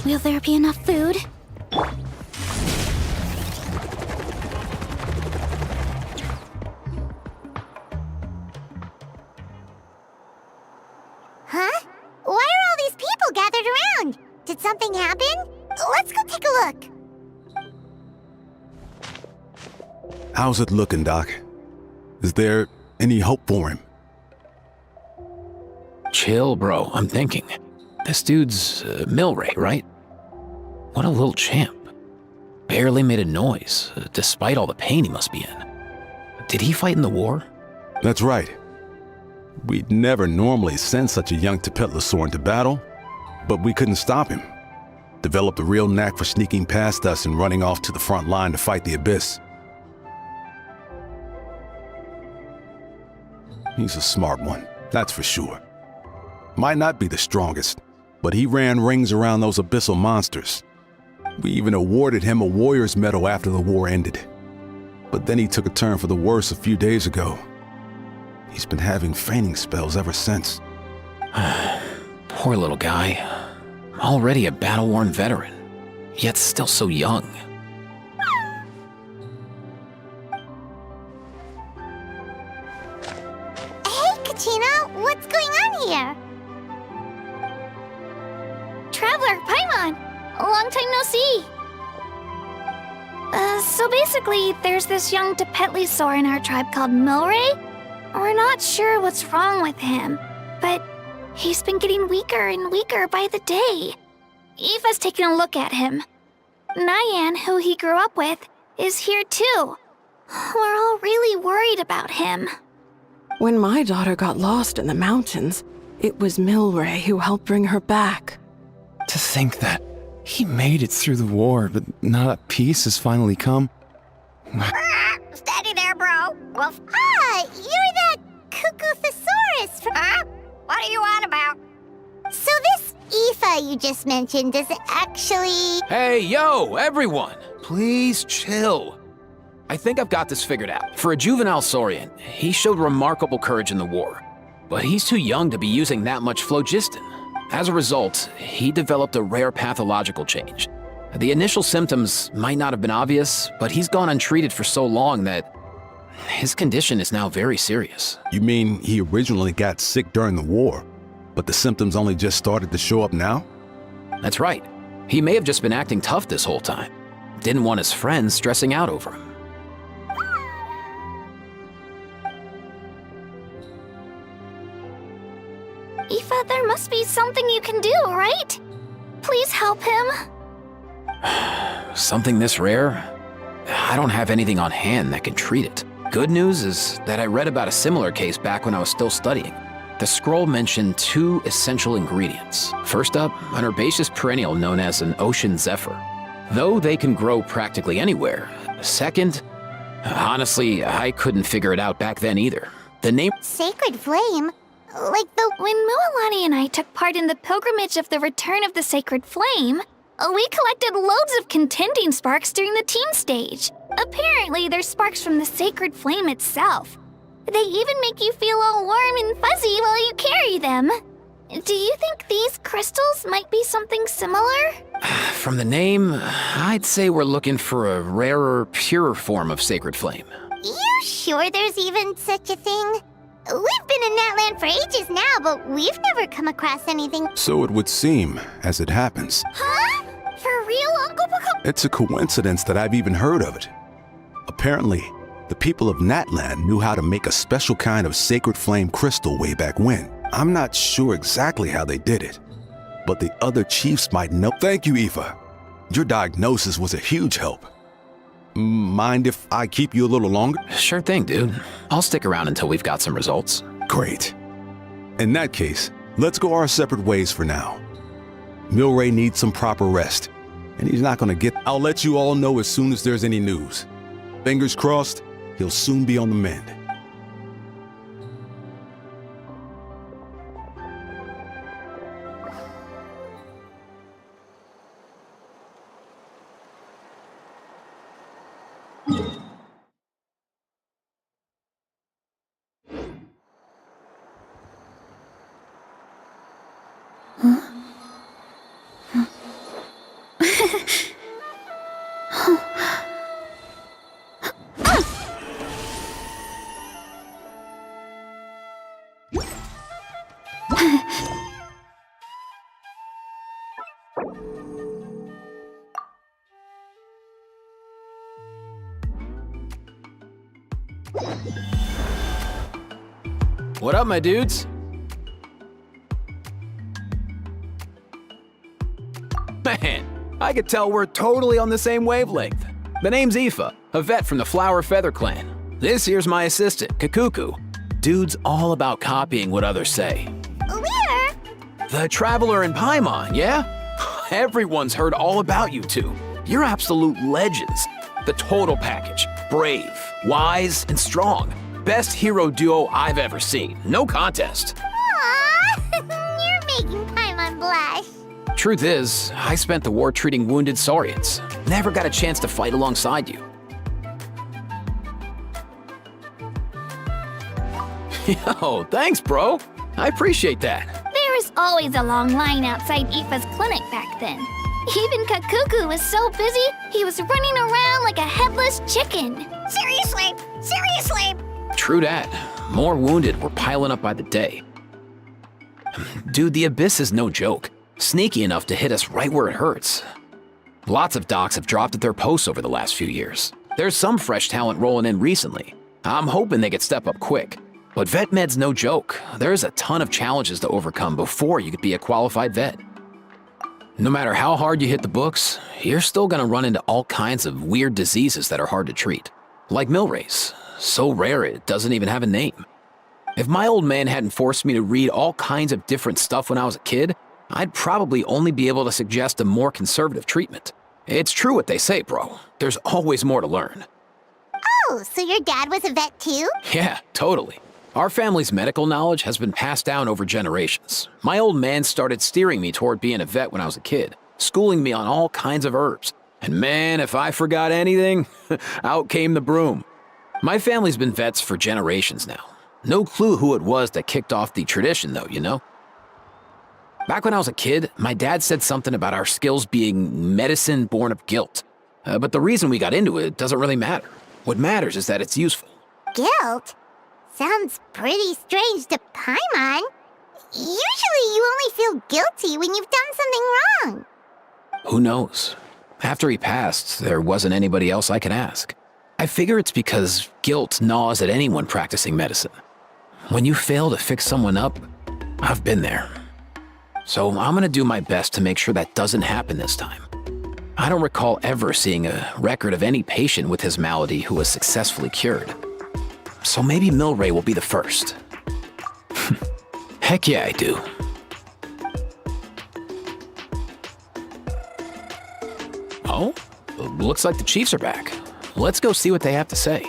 Will there be enough food? Huh? Why are all these people gathered around? Did something happen? Let's go take a look. How's it looking, Doc? Is there any hope for him? Chill, bro. I'm thinking. This dude's Milray, right? What a little champ. Barely made a noise, despite all the pain he must be in. Did he fight in the war? That's right. We'd never normally send such a young Tepetlosaur into battle, but we couldn't stop him. Developed a real knack for sneaking past us and running off to the front line to fight the Abyss. He's a smart one, that's for sure. Might not be the strongest, but he ran rings around those abyssal monsters. We even awarded him a Warrior's Medal after the war ended. But then he took a turn for the worse a few days ago. He's been having fainting spells ever since. Poor little guy. Already a battle-worn veteran, yet still so young. Hey, Kachina, what's going on here? Traveler, Paimon! Long time no see! So basically, there's this young Tepetlosaur in our tribe called Milray. We're not sure what's wrong with him, but he's been getting weaker and weaker by the day. Eva's taking a look at him. Nyan, who he grew up with, is here too. We're all really worried about him. When my daughter got lost in the mountains, it was Milray who helped bring her back. To think that he made it through the war, but now that peace has finally come. Steady there, bro. Wolf. Ah, you're that Cuckoo-thesaurus from... Huh? What are you on about? So this Aoife you just mentioned, does it actually... Hey, yo, everyone! Please chill. I think I've got this figured out. For a juvenile Saurian, he showed remarkable courage in the war, but he's too young to be using that much phlogiston. As a result, he developed a rare pathological change. The initial symptoms might not have been obvious, but he's gone untreated for so long that his condition is now very serious. You mean he originally got sick during the war, but the symptoms only just started to show up now? That's right. He may have just been acting tough this whole time. Didn't want his friends stressing out over him. Aoife, there must be something you can do, right? Please help him. Something this rare? I don't have anything on hand that can treat it. Good news is that I read about a similar case back when I was still studying. The scroll mentioned 2 essential ingredients. First up, an herbaceous perennial known as an ocean zephyr, though they can grow practically anywhere. Second, honestly, I couldn't figure it out back then either. The name... Sacred Flame? Like the... When Mualani and I took part in the pilgrimage of the Return of the Sacred Flame, we collected loads of contending sparks during the team stage. Apparently, they're sparks from the Sacred Flame itself. They even make you feel all warm and fuzzy while you carry them. Do you think these crystals might be something similar? From the name, I'd say we're looking for a rarer, purer form of Sacred Flame. You sure there's even such a thing? We've been in Natlan for ages now, but we've never come across anything. So it would seem, as it happens. Huh? For real, Uncle Bacon? It's a coincidence that I've even heard of it. Apparently, the people of Natlan knew how to make a special kind of Sacred Flame crystal way back when. I'm not sure exactly how they did it, but the other chiefs might know. Thank you, Aoife. Your diagnosis was a huge help. Mind if I keep you a little longer? Sure thing, dude. I'll stick around until we've got some results. Great. In that case, let's go our separate ways for now. Milray needs some proper rest, and he's not gonna get... I'll let you all know as soon as there's any news. Fingers crossed, he'll soon be on the mend. What up, my dudes? Man, I could tell we're totally on the same wavelength. The name's Aoife, a vet from the Flower Feather Clan. This here's my assistant, Kakuku. Dude's all about copying what others say. Where? The Traveler in Paimon, yeah? Everyone's heard all about you two. You're absolute legends. The total package. Brave, wise, and strong. Best hero duo I've ever seen. No contest. Aww, you're making Paimon blush. Truth is, I spent the war treating wounded Saurians. Never got a chance to fight alongside you. Yo, thanks, bro. I appreciate that. There was always a long line outside Aoife's clinic back then. Even Kakuku was so busy, he was running around like a headless chicken. Seriously? True dat. More wounded were piling up by the day. Dude, the Abyss is no joke. Sneaky enough to hit us right where it hurts. Lots of docs have dropped at their posts over the last few years. There's some fresh talent rolling in recently. I'm hoping they could step up quick. But vet med's no joke. There's a ton of challenges to overcome before you could be a qualified vet. No matter how hard you hit the books, you're still gonna run into all kinds of weird diseases that are hard to treat. Like Milray's, so rare it doesn't even have a name. If my old man hadn't forced me to read all kinds of different stuff when I was a kid, I'd probably only be able to suggest a more conservative treatment. It's true what they say, bro. There's always more to learn. Oh, so your dad was a vet too? Yeah, totally. Our family's medical knowledge has been passed down over generations. My old man started steering me toward being a vet when I was a kid, schooling me on all kinds of herbs. And man, if I forgot anything, out came the broom. My family's been vets for generations now. No clue who it was that kicked off the tradition though, you know? Back when I was a kid, my dad said something about our skills being medicine born of guilt. But the reason we got into it doesn't really matter. What matters is that it's useful. Guilt? Sounds pretty strange to Paimon. Usually you only feel guilty when you've done something wrong. Who knows? After he passed, there wasn't anybody else I could ask. I figure it's because guilt gnaws at anyone practicing medicine. When you fail to fix someone up, I've been there. So I'm gonna do my best to make sure that doesn't happen this time. I don't recall ever seeing a record of any patient with his malady who was successfully cured. So maybe Milray will be the first. Heck yeah, I do. Oh, looks like the Chiefs are back. Let's go see what they have to say.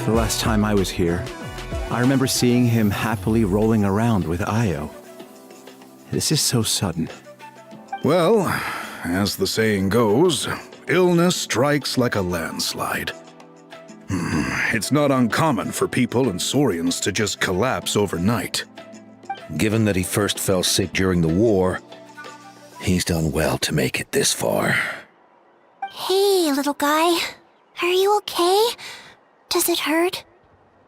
The last time I was here, I remember seeing him happily rolling around with Io. This is so sudden. Well, as the saying goes, illness strikes like a landslide. It's not uncommon for people and Saurians to just collapse overnight. Given that he first fell sick during the war, he's done well to make it this far. Hey, little guy. Are you okay? Does it hurt?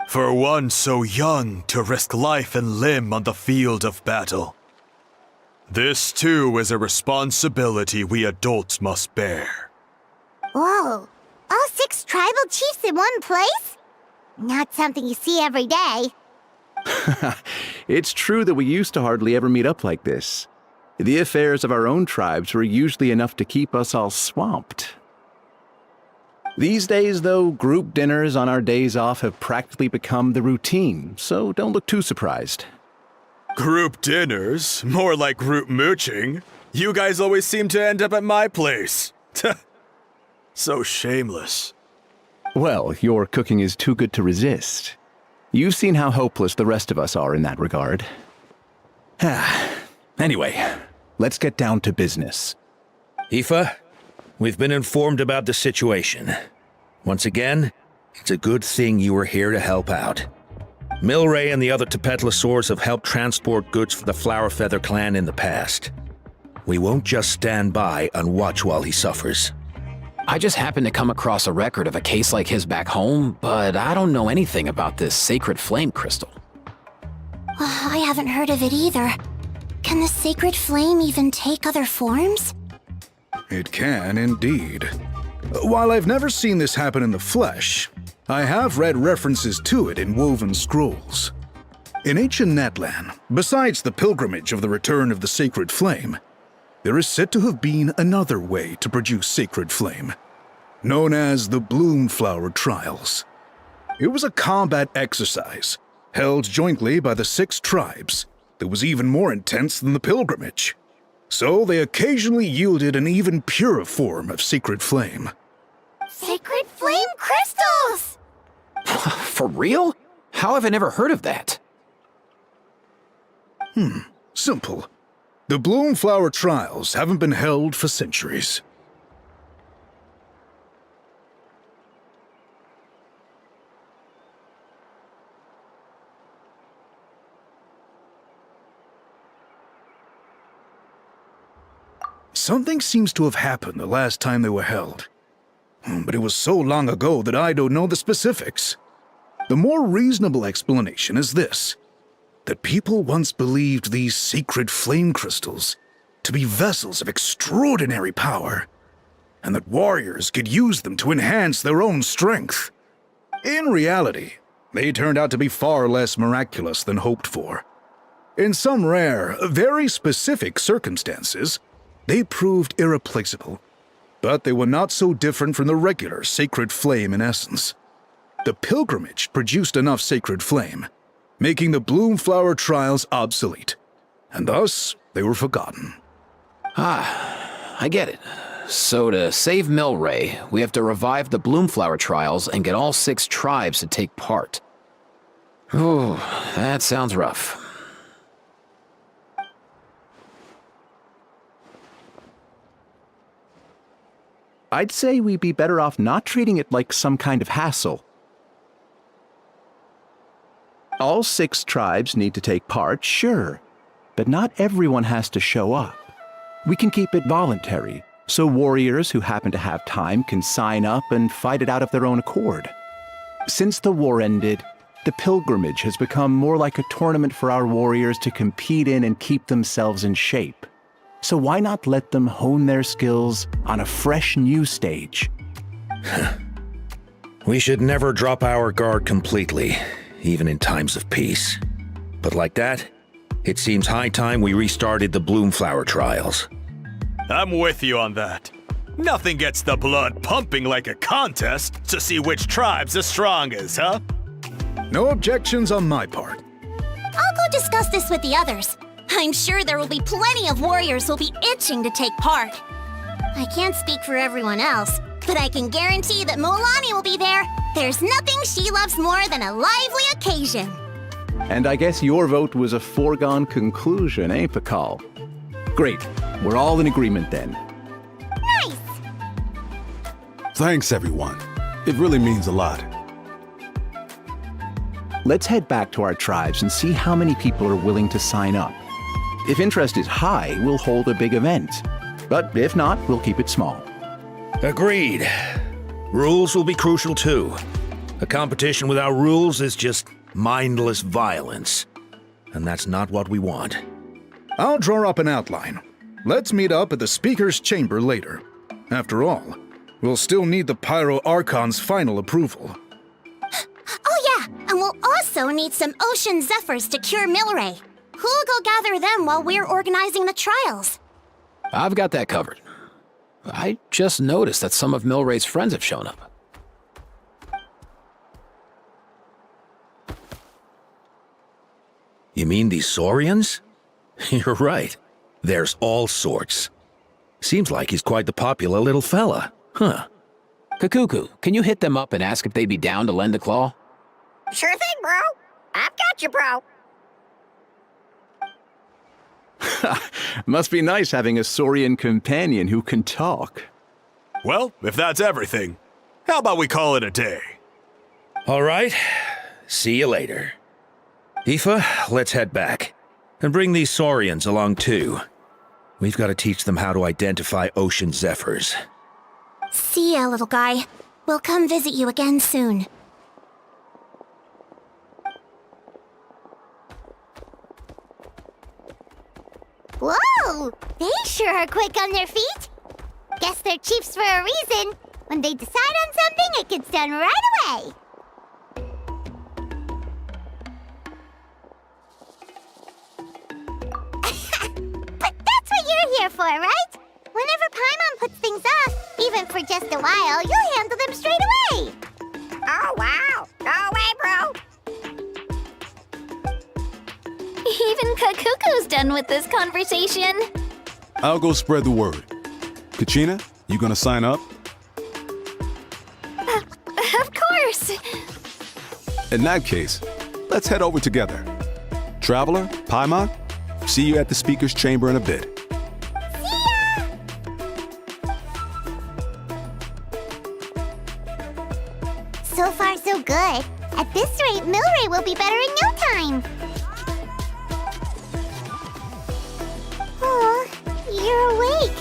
For one so young to risk life and limb on the field of battle. This too is a responsibility we adults must bear. Whoa. All 6 tribal chiefs in one place? Not something you see every day. It's true that we used to hardly ever meet up like this. The affairs of our own tribes were usually enough to keep us all swamped. These days, though, group dinners on our days off have practically become the routine, so don't look too surprised. Group dinners? More like group mooching. You guys always seem to end up at my place. So shameless. Well, your cooking is too good to resist. You've seen how hopeless the rest of us are in that regard. Anyway, let's get down to business. Aoife, we've been informed about the situation. Once again, it's a good thing you were here to help out. Milray and the other Tepetlosaurs have helped transport goods for the Flowerfeather clan in the past. We won't just stand by and watch while he suffers. I just happened to come across a record of a case like his back home, but I don't know anything about this sacred flame crystal. I haven't heard of it either. Can the sacred flame even take other forms? It can indeed. While I've never seen this happen in the flesh, I have read references to it in woven scrolls. In ancient Natlan, besides the pilgrimage of the return of the sacred flame, there is said to have been another way to produce sacred flame, known as the Bloomflower Trials. It was a combat exercise, held jointly by the 6 tribes, that was even more intense than the pilgrimage. So they occasionally yielded an even purer form of sacred flame. Sacred flame crystals! For real? How have I never heard of that? Simple. The Bloomflower Trials haven't been held for centuries. Something seems to have happened the last time they were held. But it was so long ago that I don't know the specifics. The more reasonable explanation is this: that people once believed these sacred flame crystals to be vessels of extraordinary power, and that warriors could use them to enhance their own strength. In reality, they turned out to be far less miraculous than hoped for. In some rare, very specific circumstances, they proved irreplaceable, but they were not so different from the regular sacred flame in essence. The pilgrimage produced enough sacred flame, making the Bloomflower Trials obsolete, and thus they were forgotten. I get it. So to save Milray, we have to revive the Bloomflower Trials and get all 6 tribes to take part. Ooh, that sounds rough. I'd say we'd be better off not treating it like some kind of hassle. All 6 tribes need to take part, sure, but not everyone has to show up. We can keep it voluntary, so warriors who happen to have time can sign up and fight it out of their own accord. Since the war ended, the pilgrimage has become more like a tournament for our warriors to compete in and keep themselves in shape. So why not let them hone their skills on a fresh new stage? We should never drop our guard completely, even in times of peace. But like that, it seems high time we restarted the Bloomflower Trials. I'm with you on that. Nothing gets the blood pumping like a contest to see which tribe's the strongest, huh? No objections on my part. I'll go discuss this with the others. I'm sure there will be plenty of warriors who'll be itching to take part. I can't speak for everyone else, but I can guarantee that Molani will be there. There's nothing she loves more than a lively occasion. And I guess your vote was a foregone conclusion, eh, Pakal? Great. We're all in agreement then. Nice! Thanks, everyone. It really means a lot. Let's head back to our tribes and see how many people are willing to sign up. If interest is high, we'll hold a big event. But if not, we'll keep it small. Agreed. Rules will be crucial too. A competition without rules is just mindless violence. And that's not what we want. I'll draw up an outline. Let's meet up at the Speaker's Chamber later. After all, we'll still need the Pyro Archon's final approval. Oh yeah, and we'll also need some Ocean Zephyrs to cure Milray. Who'll go gather them while we're organizing the trials? I've got that covered. I just noticed that some of Milray's friends have shown up. You mean these Saurians? You're right. There's all sorts. Seems like he's quite the popular little fella. Huh. Kakuku, can you hit them up and ask if they'd be down to lend a claw? Sure thing, bro. I've got you, bro. Must be nice having a Saurian companion who can talk. Well, if that's everything, how about we call it a day? All right. See you later. Aoife, let's head back. And bring these Saurians along too. We've got to teach them how to identify ocean zephyrs. See ya, little guy. We'll come visit you again soon. Whoa! They sure are quick on their feet. Guess they're chiefs for a reason. When they decide on something, it gets done right away. But that's what you're here for, right? Whenever Paimon puts things off, even for just a while, you'll handle them straight away. Oh, wow. Go away, bro. Even Kakuku's done with this conversation. I'll go spread the word. Kachina, you gonna sign up? Of course. In that case, let's head over together. Traveler, Paimon, see you at the speaker's chamber in a bit. So far, so good. At this rate, Milray will be better in no time. Oh, you're awake.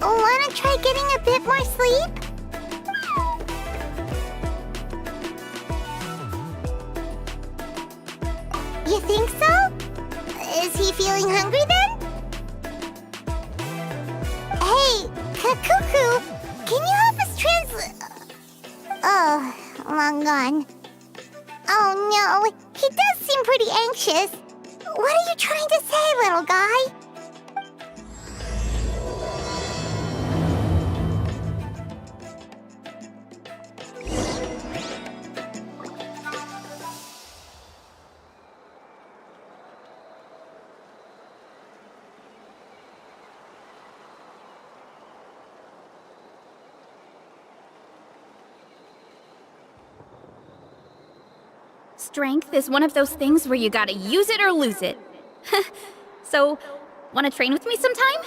Wanna try getting a bit more sleep? You think so? Is he feeling hungry then? Hey, Kakuku, can you help us translate? Oh, long gone. Oh no, he does seem pretty anxious. What are you trying to say, little guy? Strength is one of those things where you gotta use it or lose it. So, wanna train with me sometime?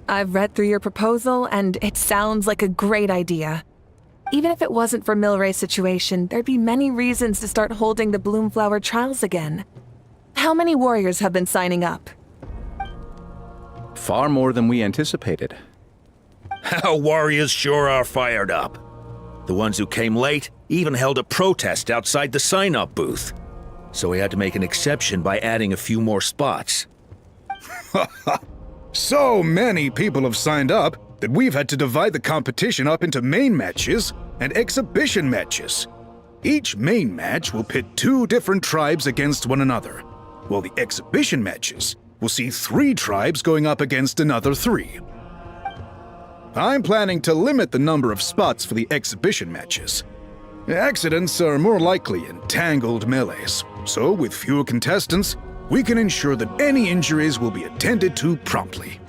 I've read through your proposal, and it sounds like a great idea. Even if it wasn't for Milray's situation, there'd be many reasons to start holding the Bloomflower trials again. How many warriors have been signing up? Far more than we anticipated. Our warriors sure are fired up. The ones who came late even held a protest outside the sign-up booth. So we had to make an exception by adding a few more spots. So many people have signed up that we've had to divide the competition up into main matches and exhibition matches. Each main match will pit 2 different tribes against one another, while the exhibition matches will see 3 tribes going up against another 3. I'm planning to limit the number of spots for the exhibition matches. Accidents are more likely in tangled melees, so with fewer contestants, we can ensure that any injuries will be attended to promptly.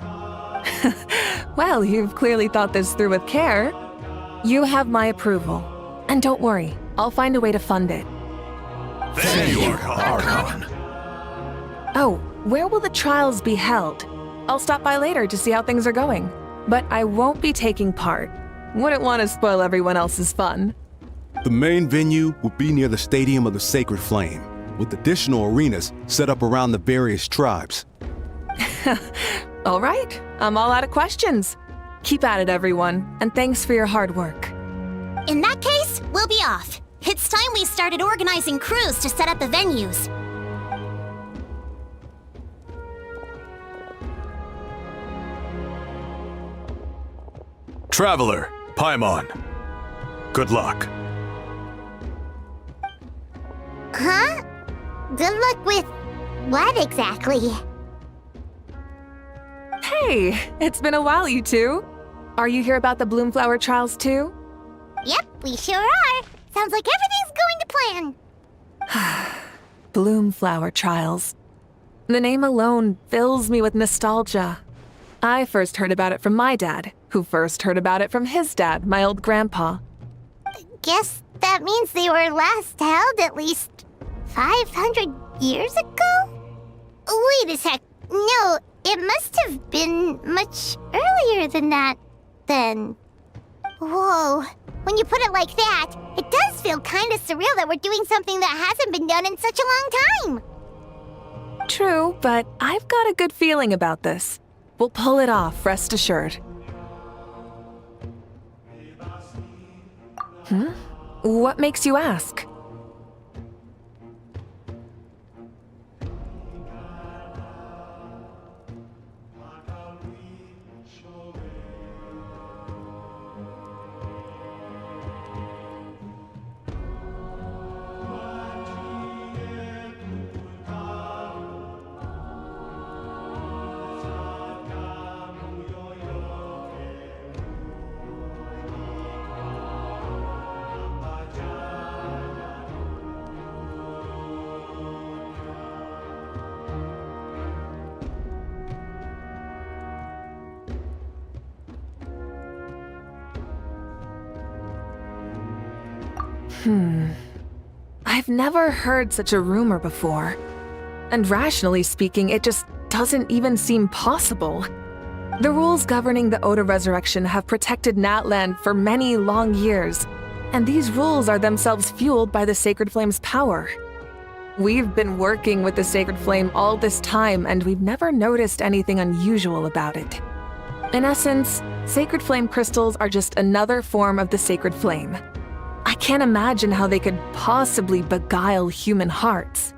Well, you've clearly thought this through with care. You have my approval. And don't worry, I'll find a way to fund it. Thank you, Archon. Oh, where will the trials be held? I'll stop by later to see how things are going. But I won't be taking part. Wouldn't want to spoil everyone else's fun. The main venue will be near the Stadium of the Sacred Flame, with additional arenas set up around the various tribes. All right, I'm all out of questions. Keep at it, everyone, and thanks for your hard work. In that case, we'll be off. It's time we started organizing crews to set up the venues. Traveler, Paimon. Good luck. Huh? Good luck with what exactly? Hey, it's been a while, you two. Are you here about the Bloomflower trials too? Yep, we sure are. Sounds like everything's going to plan. Bloomflower trials. The name alone fills me with nostalgia. I first heard about it from my dad, who first heard about it from his dad, my old grandpa. Guess that means they were last held at least 500 years ago? Wait a sec. No, it must have been much earlier than that, then. Whoa. When you put it like that, it does feel kind of surreal that we're doing something that hasn't been done in such a long time. True, but I've got a good feeling about this. We'll pull it off, rest assured. What makes you ask? I've never heard such a rumor before. And rationally speaking, it just doesn't even seem possible. The rules governing the Oda Resurrection have protected Natlan for many long years, and these rules are themselves fueled by the Sacred Flame's power. We've been working with the Sacred Flame all this time, and we've never noticed anything unusual about it. In essence, Sacred Flame crystals are just another form of the Sacred Flame. I can't imagine how they could possibly beguile human hearts.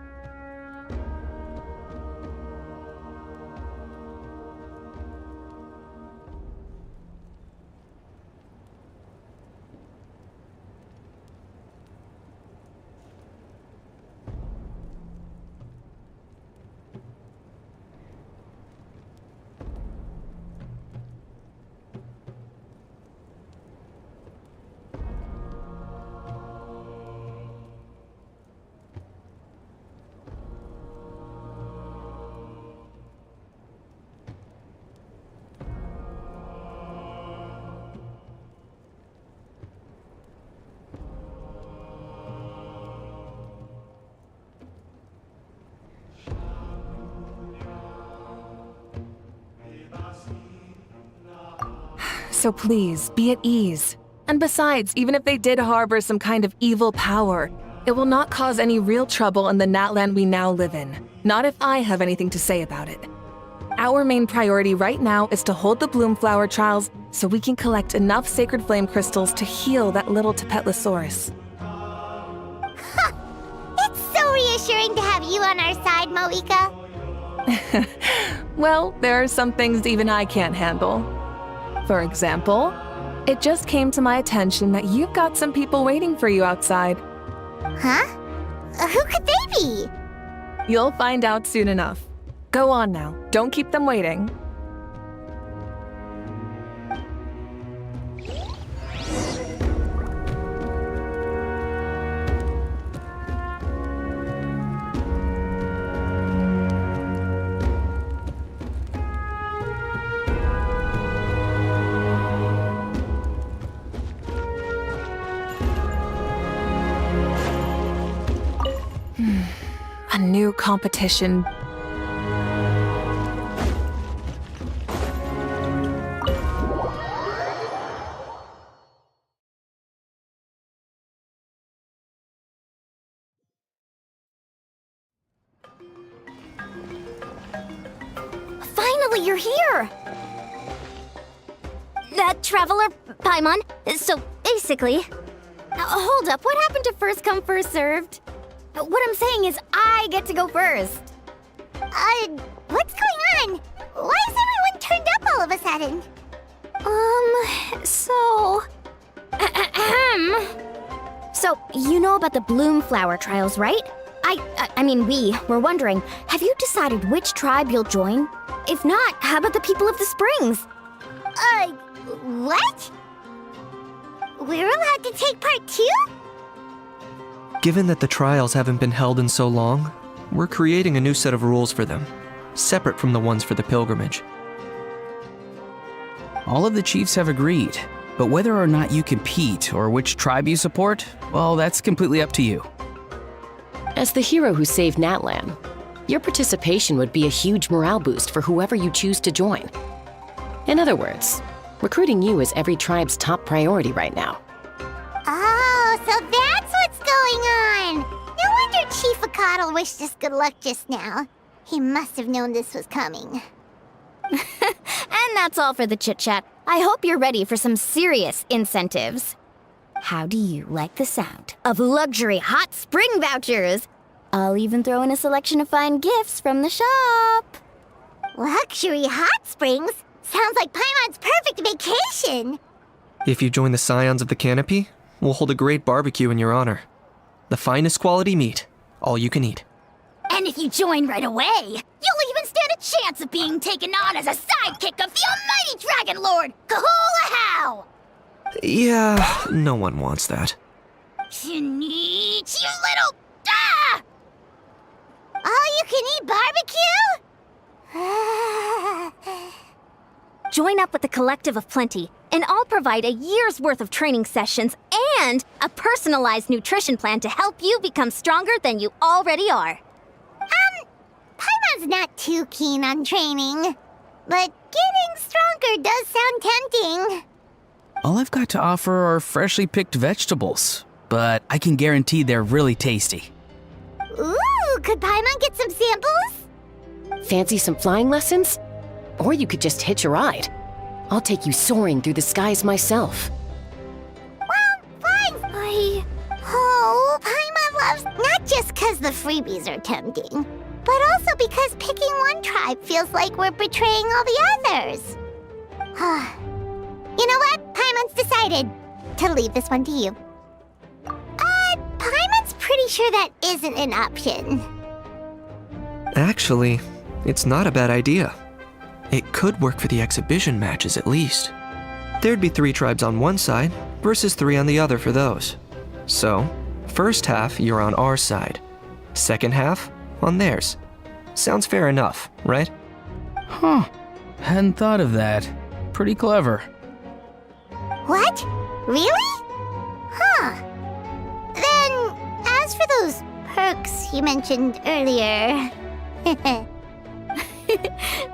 So please, be at ease. And besides, even if they did harbor some kind of evil power, it will not cause any real trouble in the Natland we now live in. Not if I have anything to say about it. Our main priority right now is to hold the Bloomflower trials so we can collect enough Sacred Flame crystals to heal that little Tapetlosaurus. It's so reassuring to have you on our side, Moeka. Well, there are some things even I can't handle. For example, it just came to my attention that you've got some people waiting for you outside. Huh? Who could they be? You'll find out soon enough. Go on now. Don't keep them waiting. A new competition. Finally, you're here! That traveler, Paimon. So, basically... hold up, what happened to first come, first served? What I'm saying is I get to go first. What's going on? Why is everyone turned up all of a sudden? So, you know about the Bloomflower trials, right? I mean, we were wondering, have you decided which tribe you'll join? If not, how about the people of the Springs? What? We're allowed to take part too? Given that the trials haven't been held in so long, we're creating a new set of rules for them, separate from the ones for the pilgrimage. All of the chiefs have agreed, but whether or not you compete or which tribe you support, well, that's completely up to you. As the hero who saved Natlan, your participation would be a huge morale boost for whoever you choose to join. In other words, recruiting you is every tribe's top priority right now. Oh, so that's what's going on! No wonder Chief Akatl wished us good luck just now. He must have known this was coming. And that's all for the chit-chat. I hope you're ready for some serious incentives. How do you like the sound of luxury hot spring vouchers? I'll even throw in a selection of fine gifts from the shop. Luxury hot springs? Sounds like Paimon's perfect vacation! If you join the Scions of the Canopy, we'll hold a great barbecue in your honor. The finest quality meat, all you can eat. And if you join right away, you'll even stand a chance of being taken on as a sidekick of the almighty Dragon Lord, Kahula! Yeah, no one wants that. Sneech, you little... Ah! All-you-can-eat barbecue? Join up with the Collective of Plenty, and I'll provide a year's worth of training sessions and a personalized nutrition plan to help you become stronger than you already are. Paimon's not too keen on training, but getting stronger does sound tempting. All I've got to offer are freshly picked vegetables, but I can guarantee they're really tasty. Ooh, could Paimon get some samples? Fancy some flying lessons? Or you could just hitch a ride. I'll take you soaring through the skies myself. Well, fine. Oh, Paimon loves not just because the freebies are tempting, but also because picking one tribe feels like we're betraying all the others. You know what? Paimon's decided to leave this one to you. Paimon's pretty sure that isn't an option. Actually, it's not a bad idea. It could work for the exhibition matches at least. There'd be 3 tribes on one side versus 3 on the other for those. So, first half you're on our side, second half on theirs. Sounds fair enough, right? Huh. Hadn't thought of that. Pretty clever. What? Really? Huh. Then, as for those perks you mentioned earlier...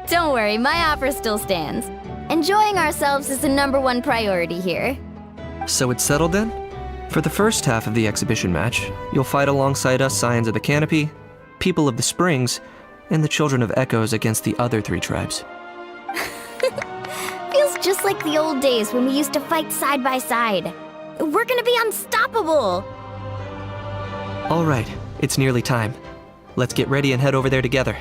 Don't worry, my offer still stands. Enjoying ourselves is the #1 priority here. So it's settled then? For the first half of the exhibition match, you'll fight alongside us Scions of the Canopy, People of the Springs, and the Children of Echoes against the other 3 tribes. Feels just like the old days when we used to fight side by side. We're gonna be unstoppable! All right, it's nearly time. Let's get ready and head over there together.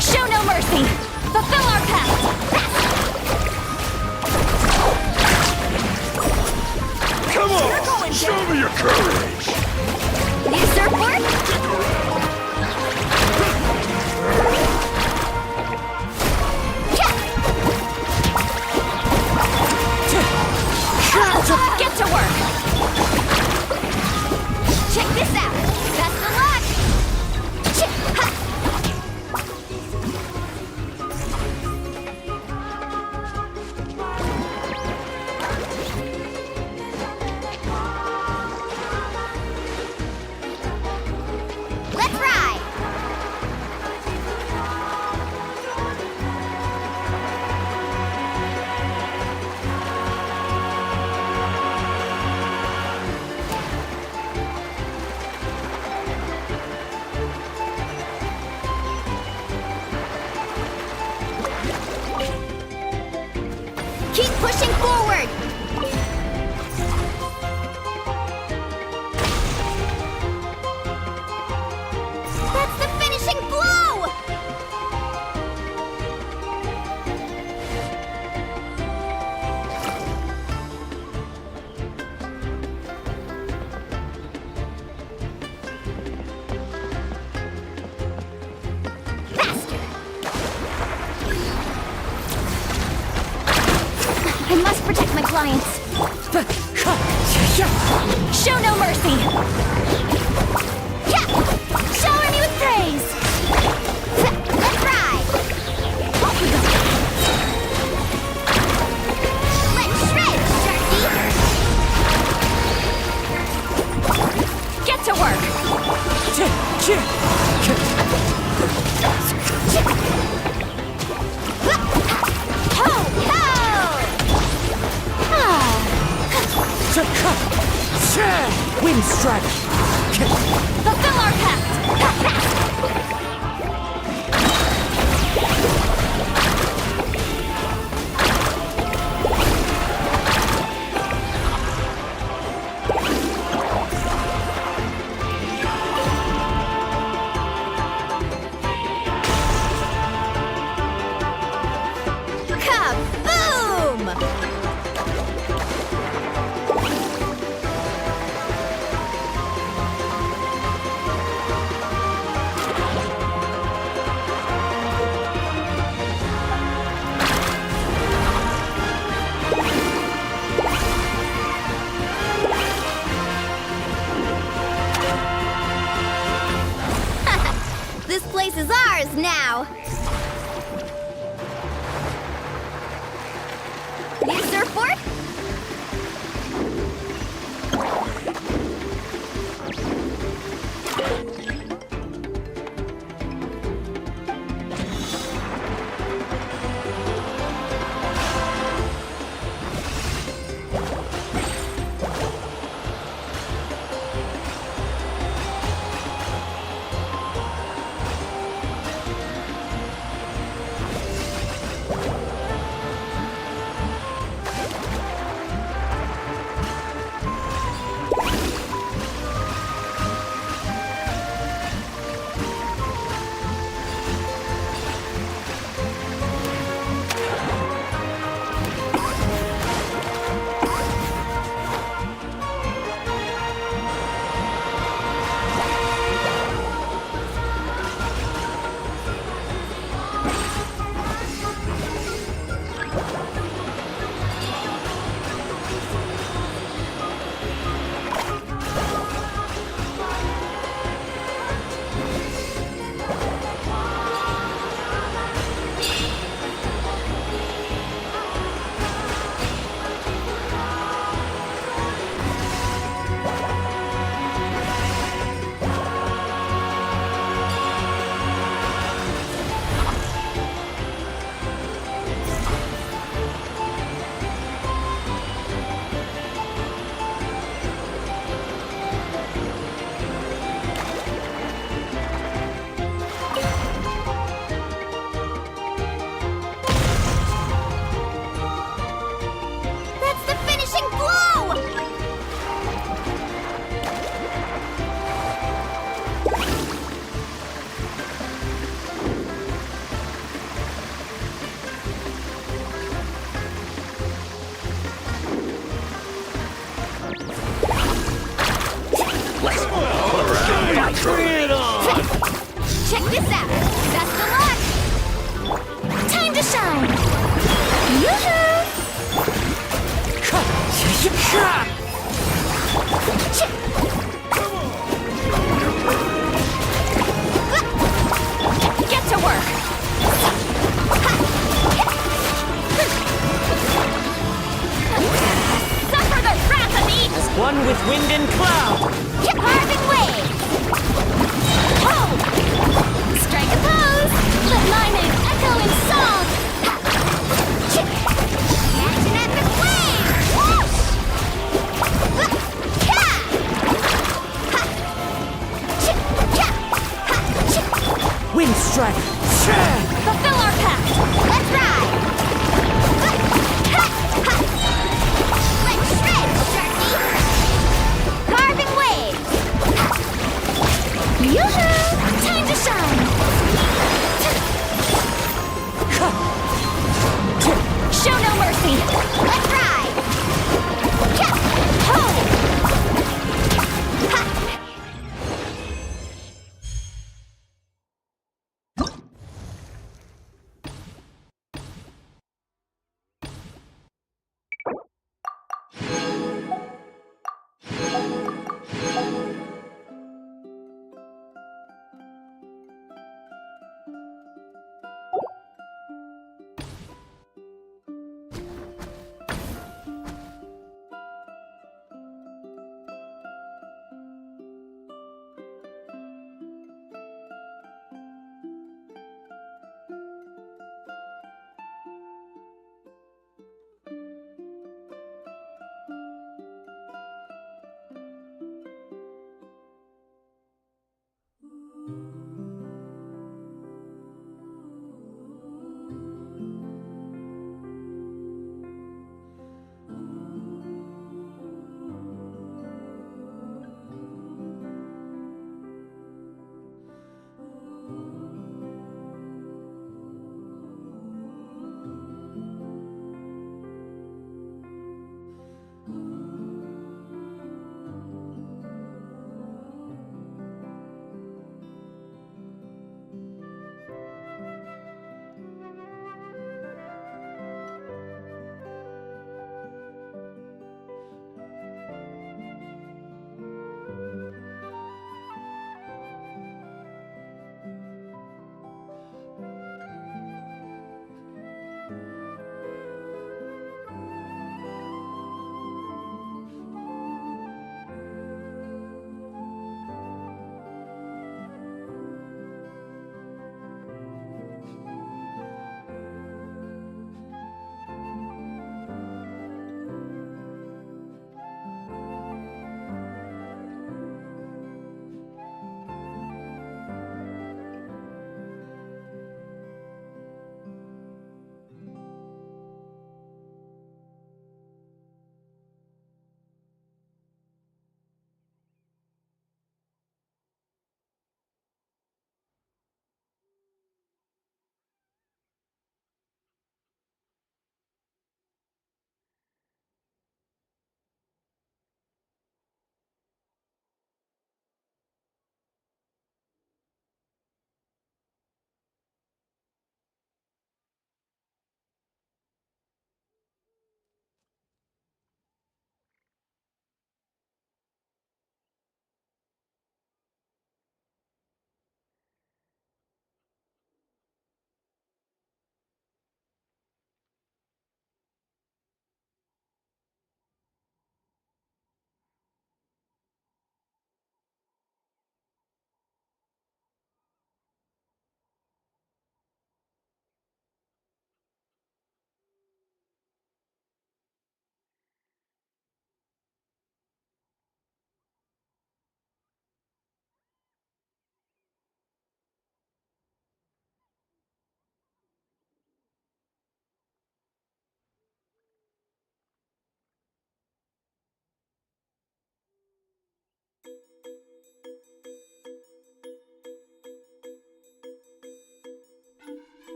Show no mercy! Fulfill our pact! Come on! Show me your courage! Usurper? Get to work! Check this out! Best of luck! Let's ride! Keep pushing forward! That's the finishing blow! I must protect my clients. Show no mercy! Shower me with praise! Let's ride! Let's shred, Sharky! Get to work! Wind strike! Fulfill our pact! Kaboom! This place is ours now! New surfboard? Wind and cloud! Carving wave! Ho! Strike a pose! Let my name echo in song! Catch an epic wave! Whoosh! Ha! Ha! Wind strike! Fulfill our pact! Let's ride! Let's shred, Sharky! Carving wave! Yoo-hoo! Time to shine! Show no mercy! Let's ride! Ho! Ha!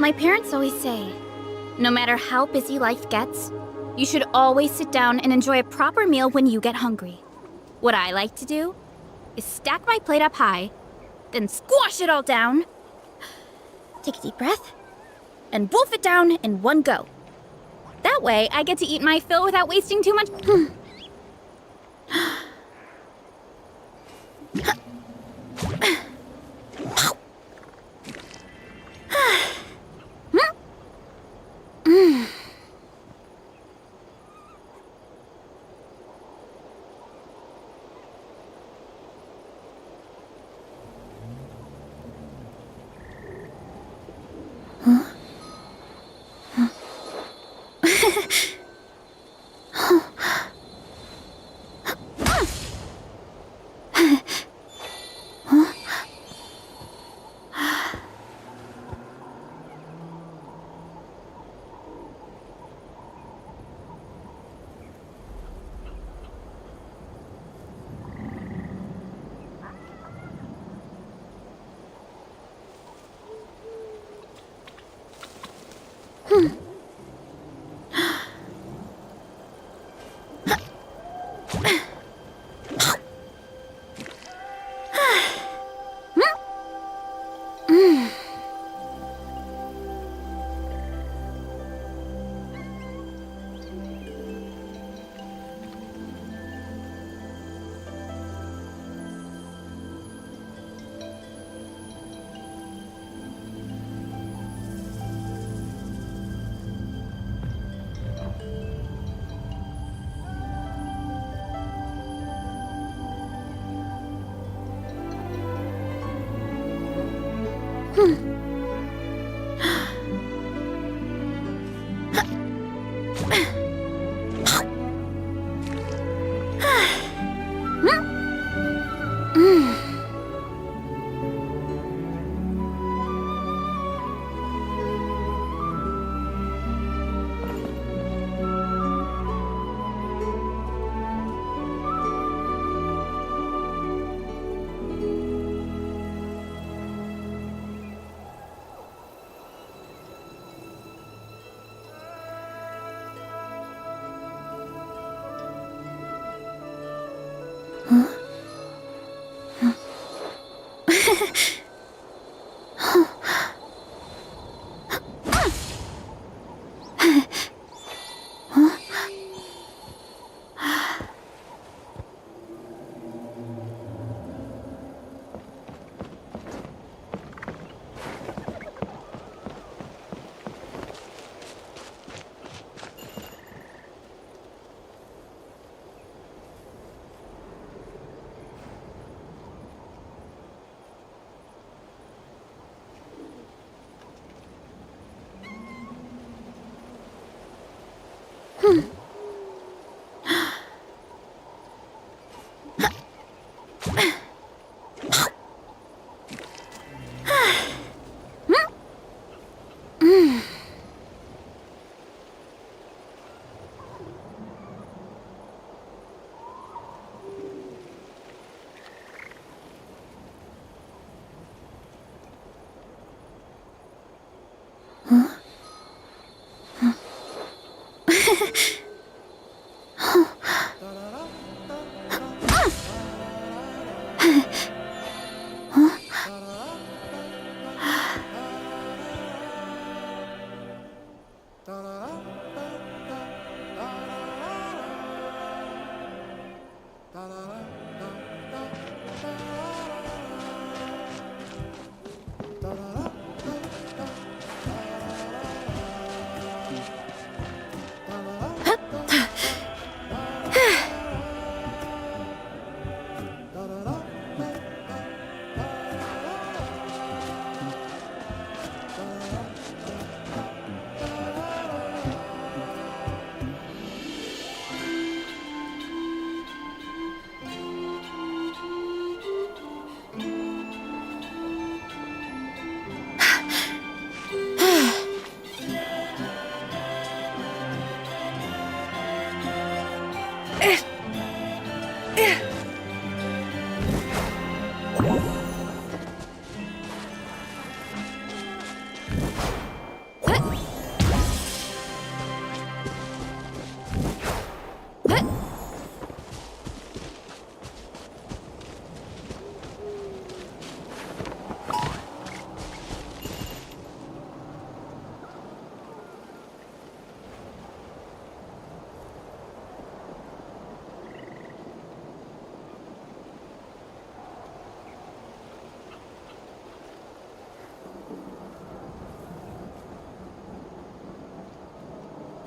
My parents always say, no matter how busy life gets, you should always sit down and enjoy a proper meal when you get hungry. What I like to do is stack my plate up high, then squash it all down, take a deep breath, and wolf it down in one go. That way, I get to eat my fill without wasting too much.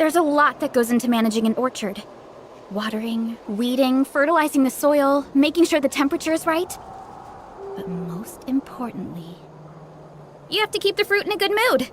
There's a lot that goes into managing an orchard. Watering, weeding, fertilizing the soil, making sure the temperature is right. But most importantly, you have to keep the fruit in a good mood.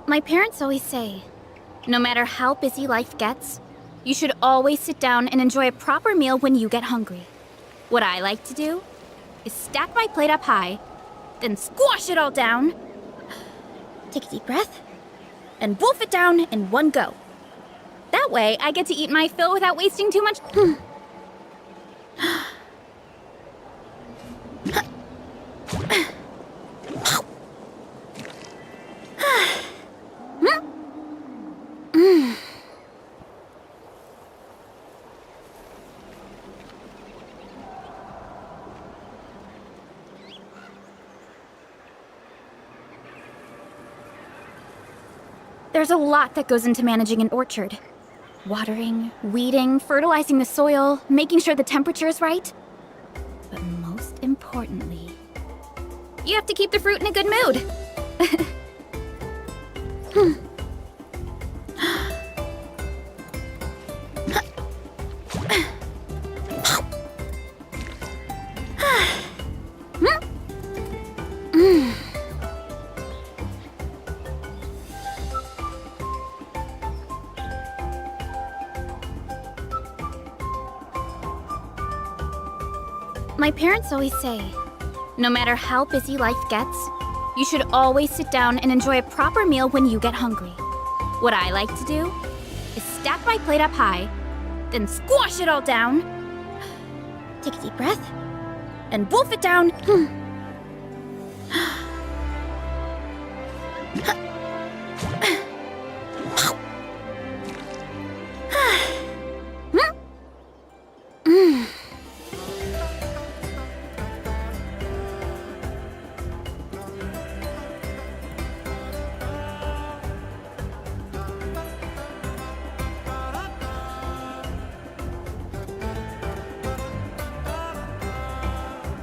My parents always say, no matter how busy life gets, you should always sit down and enjoy a proper meal when you get hungry. What I like to do is stack my plate up high, then squash it all down, take a deep breath, and wolf it down in one go. That way, I get to eat my fill without wasting too much. There's a lot that goes into managing an orchard. Watering, weeding, fertilizing the soil, making sure the temperature is right. But most importantly, you have to keep the fruit in a good mood. My parents always say, no matter how busy life gets, you should always sit down and enjoy a proper meal when you get hungry. What I like to do is stack my plate up high, then squash it all down, take a deep breath, and wolf it down.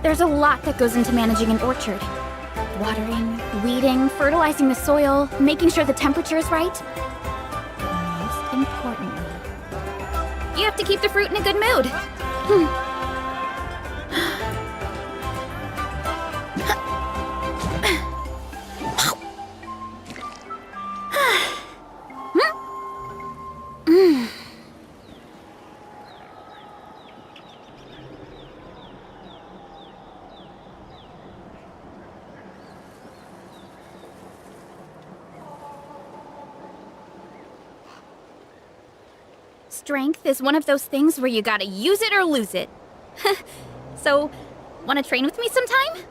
There's a lot that goes into managing an orchard. Watering, weeding, fertilizing the soil, making sure the temperature is right. But most importantly, you have to keep the fruit in a good mood. Strength is one of those things where you gotta use it or lose it. So, wanna train with me sometime?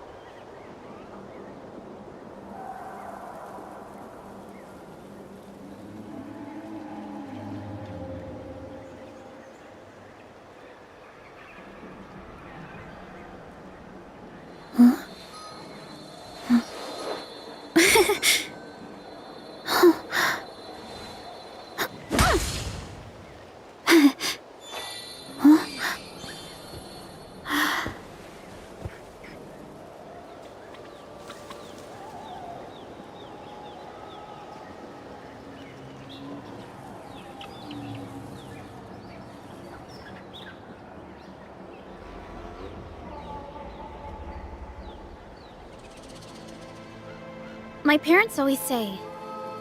My parents always say,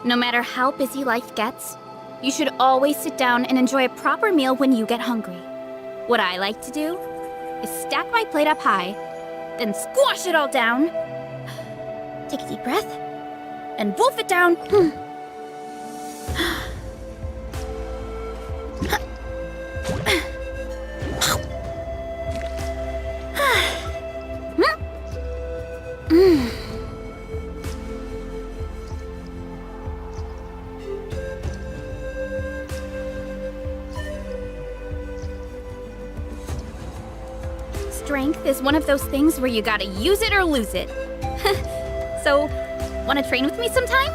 no matter how busy life gets, you should always sit down and enjoy a proper meal when you get hungry. What I like to do is stack my plate up high, then squash it all down, take a deep breath, and wolf it down. strength is one of those things where you gotta use it or lose it. So, wanna train with me sometime?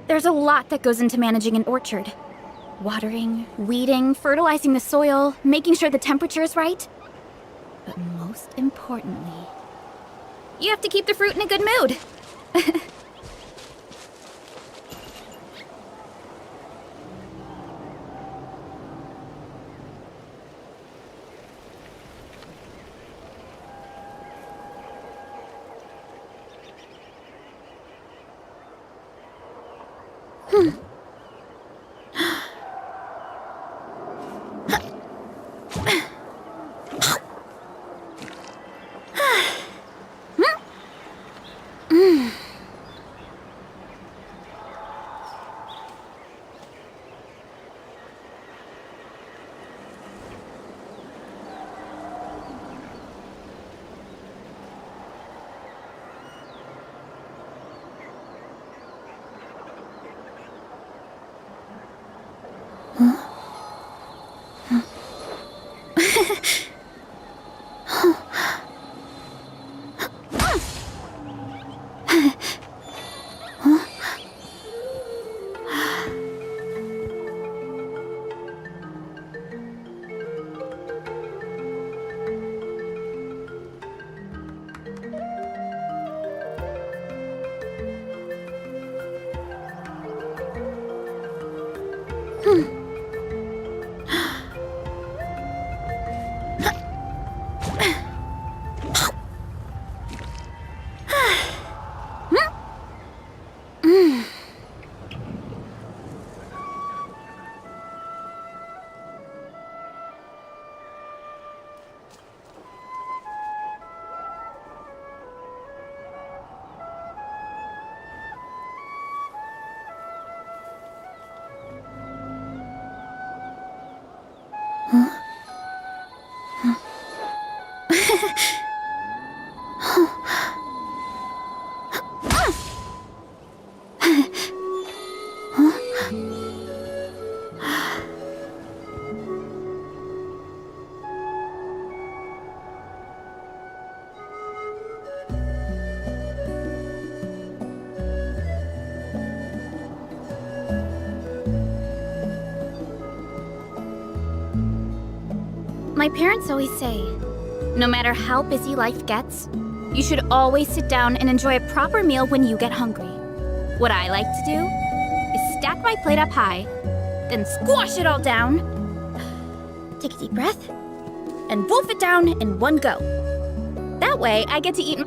There's a lot that goes into managing an orchard. Watering, weeding, fertilizing the soil, making sure the temperature is right. But most importantly, you have to keep the fruit in a good mood. My parents always say, no matter how busy life gets, you should always sit down and enjoy a proper meal when you get hungry. What I like to do is stack my plate up high, then squash it all down, take a deep breath, and wolf it down in one go. That way, I get to eat.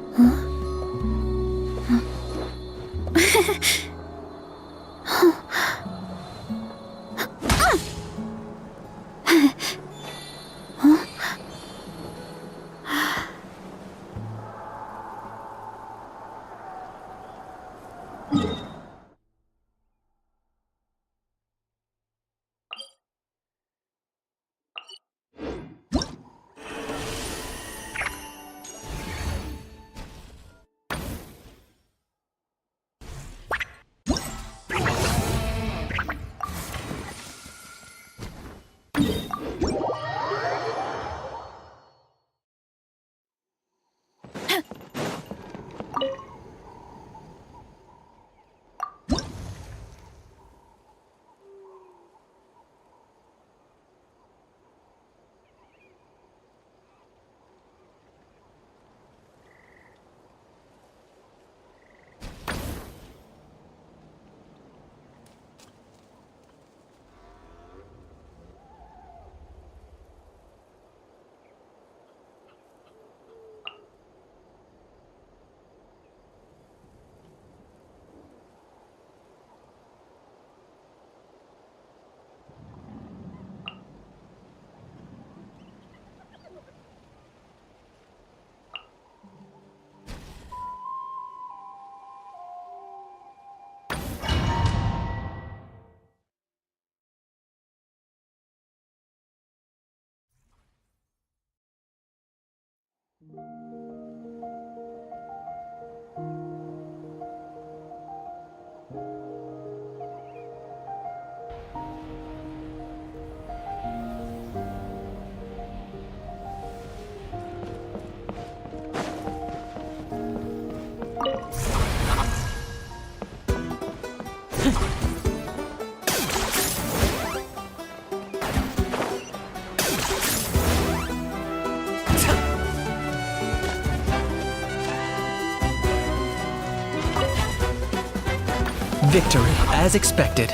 Victory, as expected.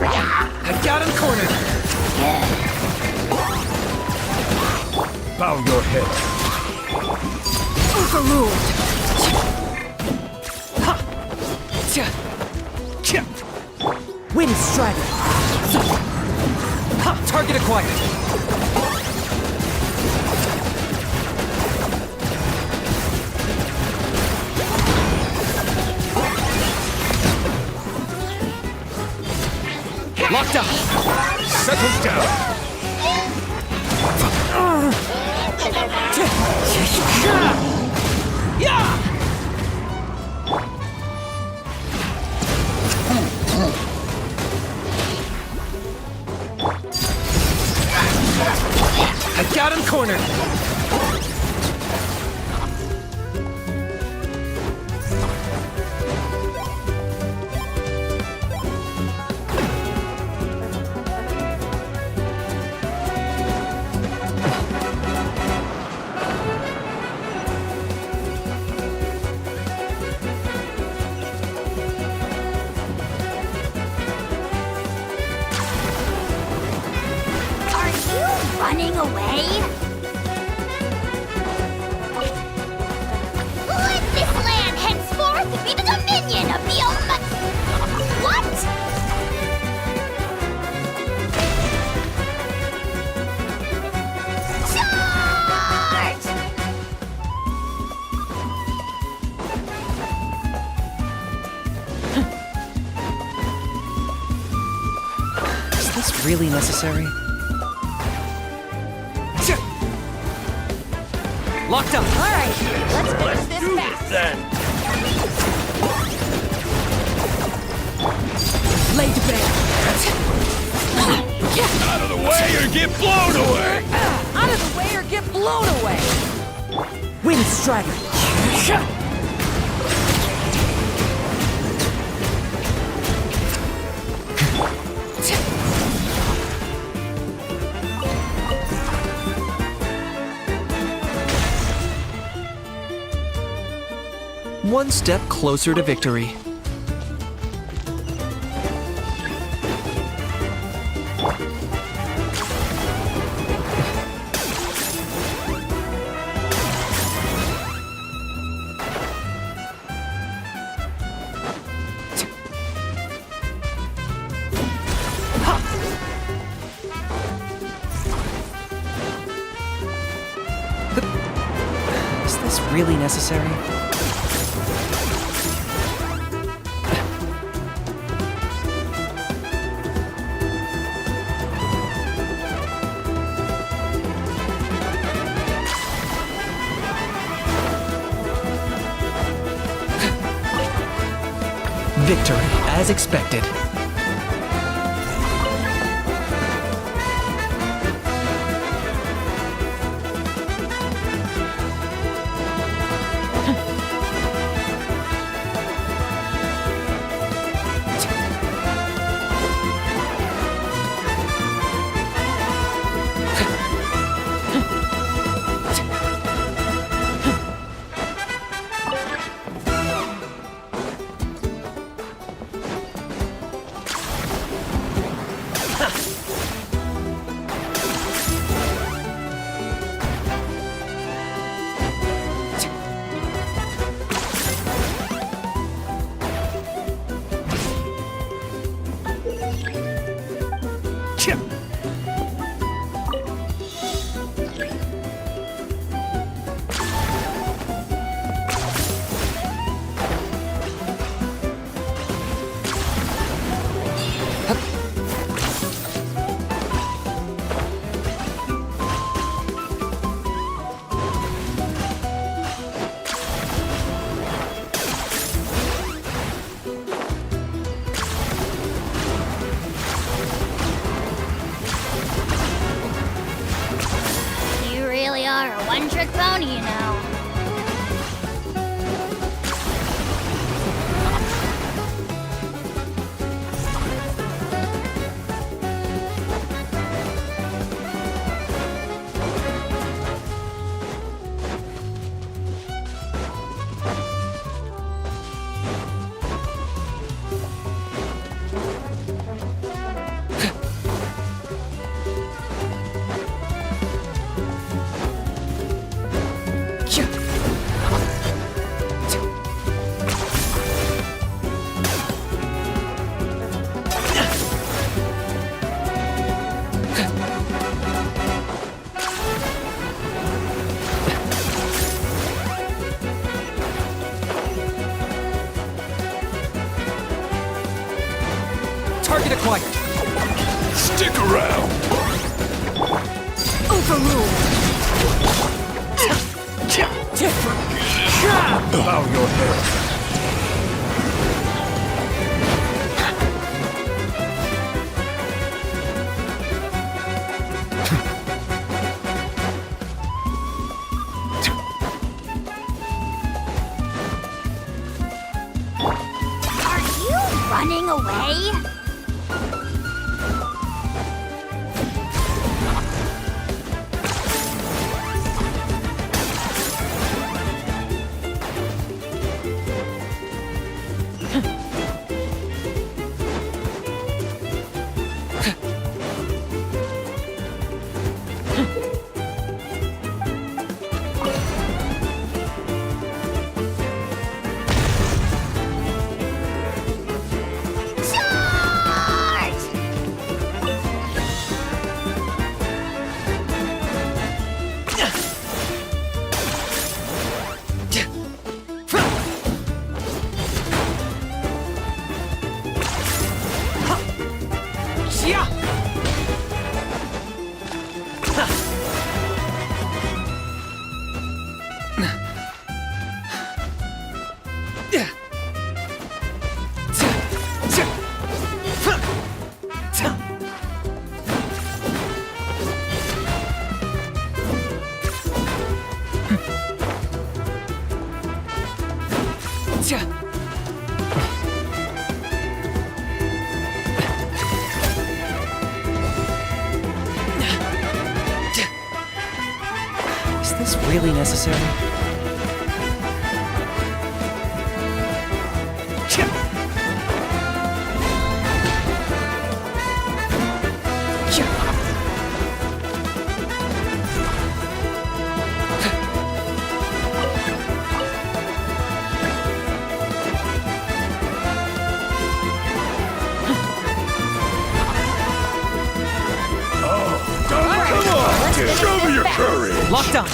I got him cornered. Bow your head. Overruled. Wind Strider. Target acquired. Locked up. Settled down. Yeah! I got him cornered! this really necessary? Locked up. All right, let's finish this fast. Laid to bear. Out of the way or get blown away! Out of the way or get blown away. Wind Strider. One step closer to victory. Is this really necessary? Victory, as expected. You really are a one-trick pony, you know. Target acquired. Stick around! Overruled. Different. Bow your head. Are you running away? Is this really necessary? Show me your courage! Locked on!